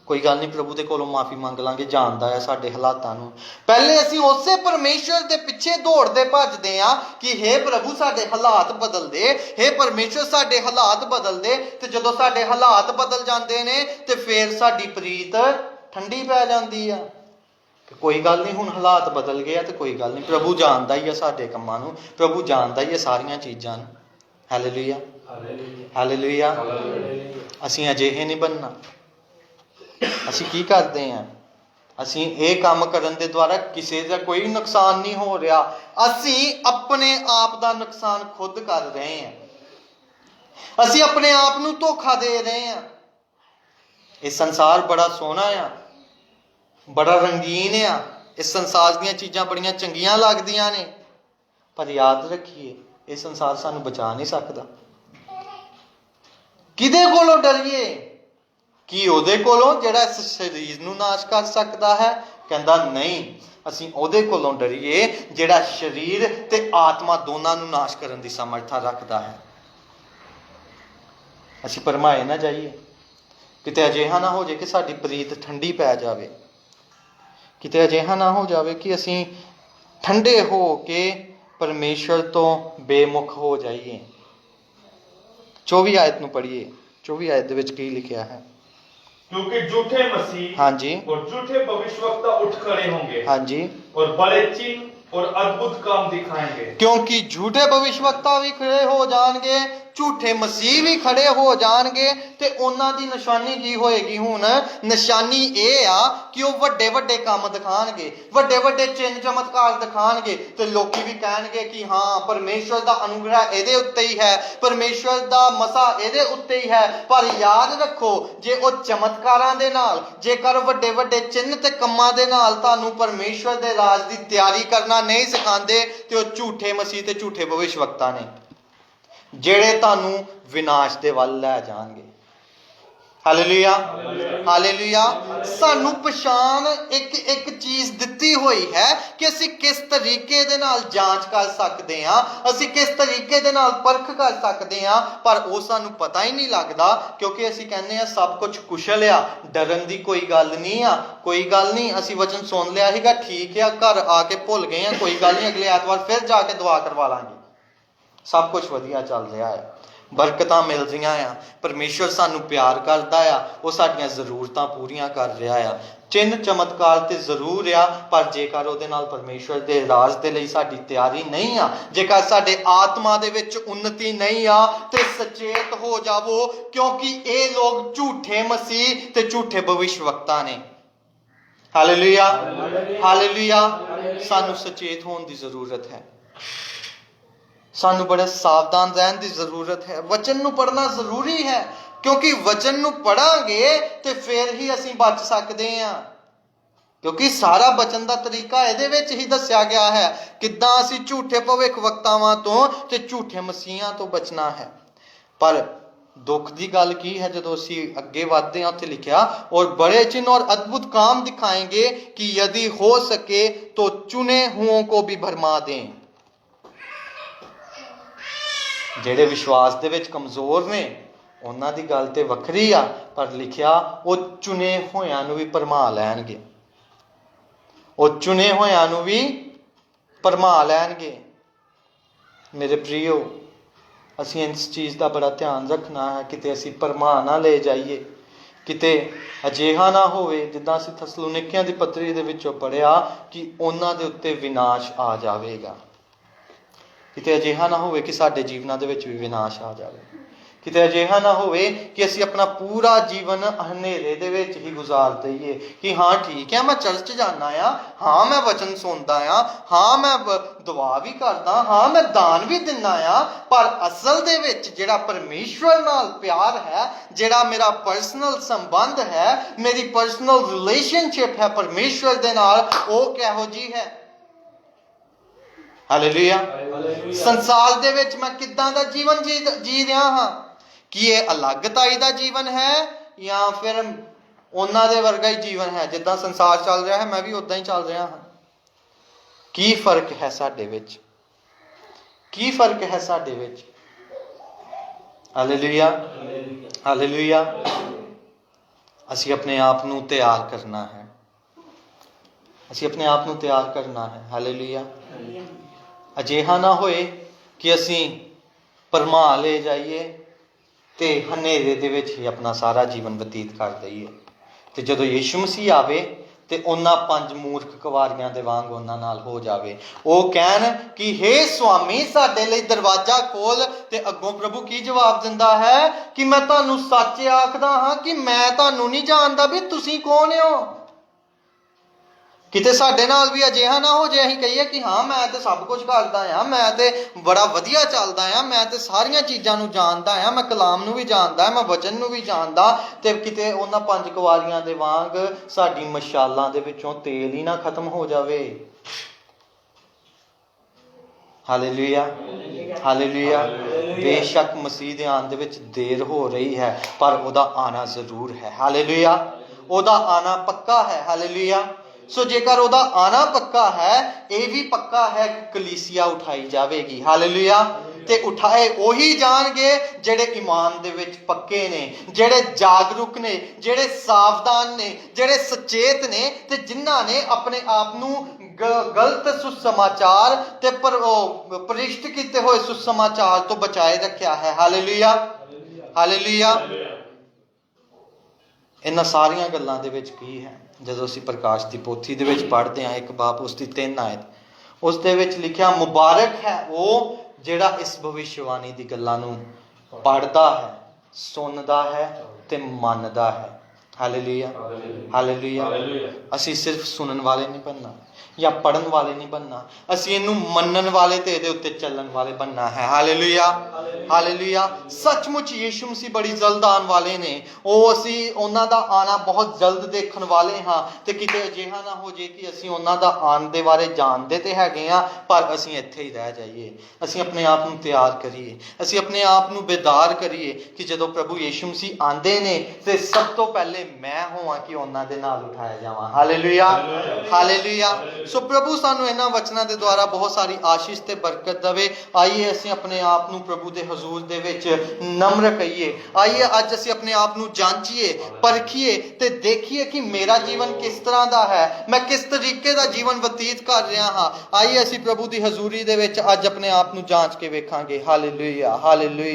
ਕੋਈ ਗੱਲ ਨਹੀਂ, ਪ੍ਰਭੂ ਦੇ ਕੋਲੋਂ ਮਾਫੀ ਮੰਗ ਲਾਂਗੇ, ਜਾਣਦਾ ਹੈ ਸਾਡੇ ਹਾਲਾਤਾਂ ਨੂੰ। ਪਹਿਲੇ ਅਸੀਂ ਉਸੇ ਪਰਮੇਸ਼ਰ ਦੇ ਪਿੱਛੇ ਦੌੜਦੇ ਭੱਜਦੇ ਆ ਕਿ ਹੇ ਪ੍ਰਭੂ ਸਾਡੇ ਹਾਲਾਤ ਬਦਲ ਦੇ, ਹੇ ਪਰਮੇਸ਼ਰ ਸਾਡੇ ਹਾਲਾਤ ਬਦਲ ਦੇ। ਤੇ ਜਦੋਂ ਸਾਡੇ ਹਾਲਾਤ ਬਦਲ ਜਾਂਦੇ ਨੇ ਤੇ ਫਿਰ ਸਾਡੀ ਪ੍ਰੀਤ ਠੰਡੀ ਪੈ ਜਾਂਦੀ ਆ ਕਿ ਕੋਈ ਗੱਲ ਨਹੀਂ, ਹੁਣ ਹਾਲਾਤ ਬਦਲ ਗਏ ਆ ਤੇ ਕੋਈ ਗੱਲ ਨਹੀਂ, ਪ੍ਰਭੂ ਜਾਣਦਾ ਹੀ ਆ ਸਾਡੇ ਕੰਮਾਂ ਨੂੰ, ਪ੍ਰਭੂ ਜਾਣਦਾ ਹੀ ਆ ਸਾਰੀਆਂ ਚੀਜ਼ਾਂ ਨੂੰ। Hallelujah, hallelujah. ਅਸੀਂ ਅਜਿਹੇ ਨਹੀਂ ਬਣਨਾ। ਅਸੀਂ ਕੀ ਕਰਦੇ ਹਾਂ? ਅਸੀਂ ਇਹ ਕੰਮ ਕਰਨ ਦੇ ਦੁਆਰਾ ਕਿਸੇ ਦਾ ਕੋਈ ਨੁਕਸਾਨ ਨਹੀਂ ਹੋ ਰਿਹਾ, ਅਸੀਂ ਆਪਣੇ ਆਪ ਦਾ ਨੁਕਸਾਨ ਖੁਦ ਕਰ ਰਹੇ ਹਾਂ। ਅਸੀਂ ਆਪਣੇ ਆਪ ਨੂੰ ਧੋਖਾ ਦੇ ਰਹੇ ਹਾਂ। ਇਹ ਸੰਸਾਰ ਬੜਾ ਸੋਹਣਾ ਆ, ਬੜਾ ਰੰਗੀਨ ਆ, ਇਸ ਸੰਸਾਰ ਦੀਆਂ ਚੀਜ਼ਾਂ ਬੜੀਆਂ ਚੰਗੀਆਂ ਲੱਗਦੀਆਂ ਨੇ, ਪਰ ਯਾਦ ਰੱਖੀਏ ਇਹ ਸੰਸਾਰ ਸਾਨੂੰ ਬਚਾ ਨਹੀਂ ਸਕਦਾ। ਕਿਹਦੇ ਕੋਲੋਂ ਡਰੀਏ? ਕੀ ਉਹਦੇ ਕੋਲੋਂ ਜਿਹੜਾ ਇਸ ਸਰੀਰ ਨੂੰ ਨਾਸ਼ ਕਰ ਸਕਦਾ ਹੈ? ਕਹਿੰਦਾ ਨਹੀਂ, ਅਸੀਂ ਉਹਦੇ ਕੋਲੋਂ ਡਰੀਏ ਜਿਹੜਾ ਸਰੀਰ ਤੇ ਆਤਮਾ ਦੋਨਾਂ ਨੂੰ ਨਾਸ਼ ਕਰਨ ਦੀ ਸਮਰੱਥਾ ਰੱਖਦਾ ਹੈ। ਅਸੀਂ ਭਰਮਾਏ ਨਾ ਜਾਈਏ, ਕਿਤੇ ਅਜਿਹਾ ਨਾ ਹੋ ਜਾਏ ਕਿ ਸਾਡੀ ਪ੍ਰੀਤ ਠੰਡੀ ਪੈ ਜਾਵੇ, ਕਿਤੇ ਅਜਿਹਾ ਨਾ ਹੋ ਜਾਵੇ ਕਿ ਅਸੀਂ ਠੰਡੇ ਹੋ ਕੇ ਪਰਮੇਸ਼ਰ ਤੋਂ ਬੇਮੁਖ ਹੋ ਜਾਈਏ। 24 ਆਇਤ ਨੂੰ ਪੜ੍ਹੀਏ। 24 ਆਇਤ ਦੇ ਵਿੱਚ ਕੀ ਲਿਖਿਆ ਹੈ? क्योंकि झूठे मसीह हाँ जी और झूठे भविष्यवक्ता उठ खड़े होंगे, हाँ जी, और बड़े चिन्ह और अद्भुत काम दिखाएंगे। क्योंकि झूठे भविष्यवक्ता भी खड़े हो जाएंगे, ਝੂਠੇ ਮਸੀਹ ਵੀ ਖੜੇ ਹੋ ਜਾਣਗੇ। ਤੇ ਉਹਨਾਂ ਦੀ ਨਿਸ਼ਾਨੀ ਕੀ ਹੋਏਗੀ? ਹੁਣ ਨਿਸ਼ਾਨੀ ਇਹ ਆ ਕਿ ਉਹ ਵੱਡੇ ਵੱਡੇ ਕੰਮ ਦਿਖਾਣਗੇ, ਵੱਡੇ ਵੱਡੇ ਚਿੰਨ ਚਮਤਕਾਰ ਦਿਖਾਣਗੇ, ਤੇ ਲੋਕੀ ਵੀ ਕਹਿਣਗੇ ਕਿ ਹਾਂ ਪਰਮੇਸ਼ਵਰ ਦਾ ਅਨੁਗ੍ਰਹ ਇਹਦੇ ਉੱਤੇ ਹੀ ਹੈ, ਪਰਮੇਸ਼ਵਰ ਦਾ ਮਸਾ ਇਹਦੇ ਉੱਤੇ ਹੀ ਹੈ। ਪਰ ਯਾਦ ਰੱਖੋ, ਜੇ ਉਹ ਚਮਤਕਾਰਾਂ ਦੇ ਨਾਲ, ਜੇਕਰ ਵੱਡੇ ਵੱਡੇ ਚਿੰਨ ਤੇ ਕੰਮਾਂ ਦੇ ਨਾਲ ਤੁਹਾਨੂੰ ਪਰਮੇਸ਼ਵਰ ਦੇ ਰਾਜ ਦੀ ਤਿਆਰੀ ਕਰਨਾ ਨਹੀਂ ਸਿਖਾਉਂਦੇ, ਤੇ ਉਹ ਝੂਠੇ ਮਸੀਹ ਤੇ ਝੂਠੇ ਭਵਿਸ਼ਵਕਤਾ ਨੇ, ਜਿਹੜੇ ਤੁਹਾਨੂੰ ਵਿਨਾਸ਼ ਦੇ ਵੱਲ ਲੈ ਜਾਣਗੇ। Hallelujah, hallelujah. ਸਾਨੂੰ ਪਛਾਣ ਇੱਕ ਚੀਜ਼ ਦਿੱਤੀ ਹੋਈ ਹੈ ਕਿ ਅਸੀਂ ਕਿਸ ਤਰੀਕੇ ਦੇ ਨਾਲ ਜਾਂਚ ਕਰ ਸਕਦੇ ਹਾਂ, ਅਸੀਂ ਕਿਸ ਤਰੀਕੇ ਦੇ ਨਾਲ ਪਰਖ ਕਰ ਸਕਦੇ ਹਾਂ, ਪਰ ਉਹ ਸਾਨੂੰ ਪਤਾ ਹੀ ਨਹੀਂ ਲੱਗਦਾ, ਕਿਉਂਕਿ ਅਸੀਂ ਕਹਿੰਦੇ ਹਾਂ ਸਭ ਕੁਝ ਕੁਸ਼ਲ ਆ, ਡਰਨ ਦੀ ਕੋਈ ਗੱਲ ਨਹੀਂ ਆ, ਕੋਈ ਗੱਲ ਨਹੀਂ, ਅਸੀਂ ਵਚਨ ਸੁਣ ਲਿਆ ਸੀਗਾ, ਠੀਕ ਆ, ਘਰ ਆ ਕੇ ਭੁੱਲ ਗਏ ਆ, ਕੋਈ ਗੱਲ ਨਹੀਂ, ਅਗਲੇ ਐਤਵਾਰ ਫਿਰ ਜਾ ਕੇ ਦੁਆ ਕਰਵਾ ਲਾਂਗੇ, ਸਭ ਕੁਝ ਵਧੀਆ ਚੱਲ ਰਿਹਾ ਹੈ, ਬਰਕਤਾਂ ਮਿਲ ਰਹੀਆਂ ਆ, ਪਰਮੇਸ਼ਵਰ ਸਾਨੂੰ ਪਿਆਰ ਕਰਦਾ ਆ, ਉਹ ਸਾਡੀਆਂ ਜ਼ਰੂਰਤਾਂ ਪੂਰੀਆਂ ਕਰ ਰਿਹਾ ਆ। ਚਿੰਨ ਚਮਤਕਾਰ ਤੇ ਜ਼ਰੂਰ ਆ, ਪਰ ਜੇਕਰ ਉਹਦੇ ਨਾਲ ਪਰਮੇਸ਼ਵਰ ਦੇ ਰਾਜ ਦੇ ਲਈ ਸਾਡੀ ਤਿਆਰੀ ਨਹੀਂ ਆ, ਜੇਕਰ ਸਾਡੇ ਆਤਮਾ ਦੇ ਵਿੱਚ ਉન્નਤੀ ਨਹੀਂ ਆ, ਤੇ ਸਚੇਤ ਹੋ ਜਾਵੋ, ਕਿਉਂਕਿ ਇਹ ਲੋਕ ਝੂਠੇ ਮਸੀਹ ਤੇ ਝੂਠੇ ਭਵਿਸ਼ਵਕਤਾ ਨੇ। Hallelujah, hallelujah. ਸਾਨੂੰ ਸਚੇਤ ਹੋਣ ਦੀ ਜ਼ਰੂਰਤ ਹੈ, ਸਾਨੂੰ ਬੜੇ ਸਾਵਧਾਨ ਰਹਿਣ ਦੀ ਜ਼ਰੂਰਤ ਹੈ। ਵਚਨ ਨੂੰ ਪੜ੍ਹਨਾ ਜ਼ਰੂਰੀ ਹੈ, ਕਿਉਂਕਿ ਵਚਨ ਨੂੰ ਪੜਾਂਗੇ ਤੇ ਫਿਰ ਹੀ ਅਸੀਂ ਬਚ ਸਕਦੇ ਹਾਂ, ਕਿਉਂਕਿ ਸਾਰਾ ਬਚਨ ਦਾ ਤਰੀਕਾ ਇਹਦੇ ਵਿੱਚ ਹੀ ਦੱਸਿਆ ਗਿਆ ਹੈ, ਕਿੱਦਾਂ ਅਸੀਂ ਝੂਠੇ ਭਵਿੱਖ ਵਕਤਾਵਾਂ ਤੋਂ ਤੇ ਝੂਠੇ ਮਸੀਹਾਂ ਤੋਂ ਬਚਣਾ ਹੈ। ਪਰ ਦੁੱਖ ਦੀ ਗੱਲ ਕੀ ਹੈ, ਜਦੋਂ ਅਸੀਂ ਅੱਗੇ ਵਧਦੇ ਹਾਂ ਉੱਥੇ ਲਿਖਿਆ, ਔਰ बड़े चिन्ह और अद्भुत काम दिखाएंगे कि यदि हो सके तो चुने हुओं को भी भरमा दें। ਜਿਹੜੇ ਵਿਸ਼ਵਾਸ ਦੇ ਵਿੱਚ ਕਮਜ਼ੋਰ ਨੇ ਉਹਨਾਂ ਦੀ ਗੱਲ ਤੇ ਵੱਖਰੀ ਆ, ਪਰ ਲਿਖਿਆ ਉਹ ਚੁਣੇ ਹੋਇਆਂ ਨੂੰ ਵੀ ਭਰਮਾ ਲੈਣਗੇ, ਉਹ ਚੁਣੇ ਹੋਇਆਂ ਨੂੰ ਵੀ ਭਰਮਾ ਲੈਣਗੇ। ਮੇਰੇ ਪ੍ਰਿਯੋ, ਅਸੀਂ ਇਸ ਚੀਜ਼ ਦਾ ਬੜਾ ਧਿਆਨ ਰੱਖਣਾ ਹੈ, ਕਿਤੇ ਅਸੀਂ ਭਰਮਾ ਨਾ ਲੈ ਜਾਈਏ, ਕਿਤੇ ਅਜਿਹਾ ਨਾ ਹੋਵੇ ਜਿੱਦਾਂ ਅਸੀਂ ਥਸਲੋਨੀਕੀਆਂ ਦੀ ਪੱਤਰੀ ਦੇ ਵਿੱਚੋਂ ਪੜ੍ਹਿਆ ਕਿ ਉਹਨਾਂ ਦੇ ਉੱਤੇ ਵਿਨਾਸ਼ ਆ ਜਾਵੇਗਾ। ਕਿਤੇ ਅਜਿਹਾ ਨਾ ਹੋਵੇ ਕਿ ਸਾਡੇ ਜੀਵਨਾਂ ਦੇ ਵਿੱਚ ਵੀ ਵਿਨਾਸ਼ ਆ ਜਾਵੇ, ਕਿਤੇ ਅਜਿਹਾ ਨਾ ਹੋਵੇ ਕਿ ਅਸੀਂ ਆਪਣਾ ਪੂਰਾ ਜੀਵਨ ਹਨੇਰੇ ਦੇ ਵਿੱਚ ਹੀ ਗੁਜ਼ਾਰ ਦਈਏ ਕਿ ਹਾਂ ਠੀਕ ਹੈ, ਮੈਂ ਚਰਚ ਜਾਂਦਾ ਆ, ਹਾਂ ਮੈਂ ਵਚਨ ਸੁਣਦਾ ਆ, ਹਾਂ ਮੈਂ ਦੁਆ ਵੀ ਕਰਦਾ, ਹਾਂ ਮੈਂ ਦਾਨ ਵੀ ਦਿੰਦਾ ਆ, ਪਰ ਅਸਲ ਦੇ ਵਿੱਚ ਜਿਹੜਾ ਪਰਮੇਸ਼ਵਰ ਨਾਲ ਪਿਆਰ ਹੈ, ਜਿਹੜਾ ਮੇਰਾ ਪਰਸਨਲ ਸੰਬੰਧ ਹੈ, ਮੇਰੀ ਪਰਸਨਲ ਰਿਲੇਸ਼ਨਸ਼ਿਪ ਹੈ ਪਰਮੇਸ਼ਵਰ ਦੇ ਨਾਲ, ਉਹ ਕਿਹੋ ਜੀ ਹੈ? ਹਾਲੇਲੂਇਆ। ਸੰਸਾਰ ਦੇ ਵਿੱਚ ਮੈਂ ਕਿੱਦਾਂ ਦਾ ਜੀਵਨ ਜੀ ਰਿਹਾ ਹਾਂ? ਕੀ ਇਹ ਅਲੱਗਤਾਈ ਦਾ ਜੀਵਨ ਹੈ ਜਾਂ ਫਿਰ ਉਹਨਾਂ ਦੇ ਵਰਗਾ ਹੀ ਜੀਵਨ ਹੈ? ਜਿੱਦਾਂ ਸੰਸਾਰ ਚੱਲ ਰਿਹਾ ਹੈ ਮੈਂ ਵੀ ਉਦਾਂ ਹੀ ਚੱਲ ਰਿਹਾ ਹਾਂ। ਕੀ ਫਰਕ ਹੈ ਸਾਡੇ ਵਿੱਚ? ਕੀ ਫਰਕ ਹੈ ਸਾਡੇ ਵਿੱਚ? Hallelujah, hallelujah. ਅਸੀਂ ਆਪਣੇ ਆਪ ਨੂੰ ਤਿਆਰ ਕਰਨਾ ਹੈ। ਅਸੀਂ ਆਪਣੇ ਆਪ ਨੂੰ ਤਿਆਰ ਕਰਨਾ ਹੈ। ਹਾਲੇਲੂਇਆ। ਅਜਿਹਾ ਨਾ ਹੋਏ ਕਿ ਅਸੀਂ ਭਰਮਾ ਲੈ ਜਾਈਏ ਤੇ ਹਨੇਰੇ ਦੇ ਵਿੱਚ ਹੀ ਆਪਣਾ ਸਾਰਾ ਜੀਵਨ ਬਤੀਤ ਕਰ ਦਈਏ, ਤੇ ਜਦੋਂ ਯਿਸੂ ਮਸੀਹ ਆਵੇ ਤੇ ਉਹਨਾਂ 5 ਮੂਰਖ ਕੁਆਰੀਆਂ ਦੇ ਵਾਂਗ ਉਹਨਾਂ ਨਾਲ ਹੋ ਜਾਵੇ। ਉਹ ਕਹਿਣ ਕਿ ਹੇ ਸੁਆਮੀ ਸਾਡੇ ਲਈ ਦਰਵਾਜ਼ਾ ਖੋਲ, ਤੇ ਅੱਗੋਂ ਪ੍ਰਭੂ ਕੀ ਜਵਾਬ ਦਿੰਦਾ ਹੈ ਕਿ ਮੈਂ ਤੁਹਾਨੂੰ ਸੱਚ ਆਖਦਾ ਹਾਂ ਕਿ ਮੈਂ ਤੁਹਾਨੂੰ ਨਹੀਂ ਜਾਣਦਾ ਵੀ ਤੁਸੀਂ ਕੌਣ ਹੋ। ਕਿਤੇ ਸਾਡੇ ਨਾਲ ਵੀ ਅਜਿਹਾ ਨਾ ਹੋ ਜੇ ਅਸੀਂ ਕਹੀਏ ਕਿ ਹਾਂ ਮੈਂ ਤੇ ਸਭ ਕੁਝ ਕਰਦਾ ਆ, ਮੈਂ ਤੇ ਬੜਾ ਵਧੀਆ ਚੱਲਦਾ ਆ, ਮੈਂ ਤੇ ਸਾਰੀਆਂ ਚੀਜ਼ਾਂ ਨੂੰ ਜਾਣਦਾ ਆ, ਮੈਂ ਕਲਾਮ ਨੂੰ ਵੀ ਜਾਣਦਾ, ਮੈਂ ਵਚਨ ਨੂੰ ਵੀ ਜਾਣਦਾ, ਤੇ ਕਿਤੇ ਉਹਨਾਂ 5 ਕੁਆਰੀਆਂ ਦੇ ਵਾਂਗ ਸਾਡੀ ਮਸ਼ਾਲਾਂ ਦੇ ਵਿੱਚੋਂ ਤੇਲ ਹੀ ਨਾ ਖਤਮ ਹੋ ਜਾਵੇ। Hallelujah, hallelujah. ਬੇਸ਼ੱਕ ਮਸੀਹ ਦੇ ਆਉਣ ਦੇ ਵਿੱਚ ਦੇਰ ਹੋ ਰਹੀ ਹੈ, ਪਰ ਉਹਦਾ ਆਣਾ ਜ਼ਰੂਰ ਹੈ। ਹਾਲੇਲੂਇਆ। ਉਹਦਾ ਆਣਾ ਪੱਕਾ ਹੈ। ਹਾਲੇਲੂਇਆ। ਸੋ ਜੇਕਰ ਉਹਦਾ ਆਣਾ ਪੱਕਾ ਹੈ, ਇਹ ਵੀ ਪੱਕਾ ਹੈ ਕਿ ਕਲੀਸਿਆ ਉਠਾਈ ਜਾਵੇਗੀ। ਹਾਲੇਲੂਇਆ। ਤੇ ਉਠਾਏ ਉਹੀ ਜਾਣਗੇ ਜਿਹੜੇ ਈਮਾਨ ਦੇ ਵਿੱਚ ਪੱਕੇ ਨੇ, ਜਿਹੜੇ ਜਾਗਰੂਕ ਨੇ, ਜਿਹੜੇ ਸਾਵਧਾਨ ਨੇ, ਜਿਹੜੇ ਸੁਚੇਤ ਨੇ, ਤੇ ਜਿਨ੍ਹਾਂ ਨੇ ਆਪਣੇ ਆਪ ਨੂੰ ਗਲਤ ਸੁਸਮਾਚਾਰ ਤੇ ਭ੍ਰਿਸ਼ਟ ਕੀਤੇ ਹੋਏ ਸੁਸਮਾਚਾਰ ਤੋਂ ਬਚਾਏ ਰੱਖਿਆ ਹੈ। Hallelujah, hallelujah. ਇਹਨਾਂ ਸਾਰੀਆਂ ਗੱਲਾਂ ਦੇ ਵਿੱਚ ਕੀ ਹੈ? ਜਦੋਂ ਅਸੀਂ ਪ੍ਰਕਾਸ਼ ਦੀ ਪੋਥੀ ਦੇ ਵਿੱਚ ਪੜ੍ਹਦੇ ਹਾਂ 1 ਬਾਬ ਉਸ ਦੀ 3 ਆਇਤ, ਉਸ ਦੇ ਵਿੱਚ ਲਿਖਿਆ ਮੁਬਾਰਕ ਹੈ ਉਹ ਜਿਹੜਾ ਇਸ ਭਵਿਸ਼ਵਾਣੀ ਦੀ ਗੱਲਾਂ ਨੂੰ ਪੜ੍ਹਦਾ ਹੈ, ਸੁਣਦਾ ਹੈ ਤੇ ਮੰਨਦਾ ਹੈ। Hallelujah, hallelujah. ਅਸੀਂ ਸਿਰਫ ਸੁਣਨ ਵਾਲੇ ਨਹੀਂ ਬਣਨਾ ਜਾਂ ਪੜ੍ਹਨ ਵਾਲੇ ਨਹੀਂ ਬਣਨਾ, ਅਸੀਂ ਇਹਨੂੰ ਮੰਨਣ ਵਾਲੇ ਤੇ ਇਹਦੇ ਉੱਤੇ ਚੱਲਣ ਵਾਲੇ ਬਣਨਾ ਹੈ। Hallelujah, hallelujah. ਸੱਚਮੁੱਚ ਯਿਸੂ ਮਸੀਹ ਬੜੀ ਜਲਦ ਆਉਣ ਵਾਲੇ ਨੇ। ਅਸੀਂ ਉਹਨਾਂ ਦਾ ਆਣਾ ਬਹੁਤ ਜਲਦ ਦੇਖਣ ਵਾਲੇ ਹਾਂ, ਤੇ ਕਿਤੇ ਅਜਿਹਾ ਨਾ ਹੋ ਜੇ ਕਿ ਅਸੀਂ ਉਹਨਾਂ ਦਾ ਆਉਣ ਦੇ ਬਾਰੇ ਜਾਣਦੇ ਤੇ ਹੈਗੇ ਹਾਂ, ਪਰ ਅਸੀਂ ਇੱਥੇ ਹੀ ਰਹਿ ਜਾਈਏ। ਅਸੀਂ ਆਪਣੇ ਆਪ ਨੂੰ ਤਿਆਰ ਕਰੀਏ, ਅਸੀਂ ਆਪਣੇ ਆਪ ਨੂੰ ਬੇਦਾਰ ਕਰੀਏ ਕਿ ਜਦੋਂ ਪ੍ਰਭੂ ਯਿਸੂ ਮਸੀਹ ਆਉਂਦੇ ਨੇ ਤੇ ਸਭ ਤੋਂ ਪਹਿਲੇ ਮੈਂ ਹੋਵਾਂ ਕਿ ਉਹਨਾਂ ਦੇ ਨਾਲ ਉਠਾਇਆ ਜਾਵਾਂ। Hallelujah, hallelujah. ਸੋ ਪ੍ਰਭੂ ਸਾਨੂੰ ਇਹਨਾਂ ਵਚਨਾਂ ਦੇ ਦੁਆਰਾ ਬਹੁਤ ਸਾਰੀ ਆਸ਼ੀਸ਼ ਤੇ ਬਰਕਤ ਦੇਵੇ। ਆਈਏ ਅਸੀਂ ਆਪਣੇ ਆਪ ਨੂੰ ਪ੍ਰਭੂ ਦੇ ਹਜ਼ੂਰ ਦੇ ਵਿੱਚ ਨਮਰ ਕਹੀਏ। ਆਈਏ ਅੱਜ ਅਸੀਂ ਆਪਣੇ ਆਪ ਨੂੰ ਜਾਂਚੀਏ, ਪਰਖੀਏ ਤੇ ਦੇਖੀਏ ਕਿ ਮੇਰਾ ਜੀਵਨ ਕਿਸ ਤਰ੍ਹਾਂ ਦਾ ਹੈ, ਮੈਂ ਕਿਸ ਤਰੀਕੇ ਦਾ ਜੀਵਨ ਬਤੀਤ ਕਰ ਰਿਹਾ ਹਾਂ। ਆਈਏ ਅਸੀਂ ਪ੍ਰਭੂ ਦੀ ਹਜ਼ੂਰੀ ਦੇ ਵਿੱਚ ਅੱਜ ਆਪਣੇ ਆਪ ਨੂੰ ਜਾਂਚ ਕੇ ਵੇਖਾਂਗੇ। Hallelujah, hallelujah.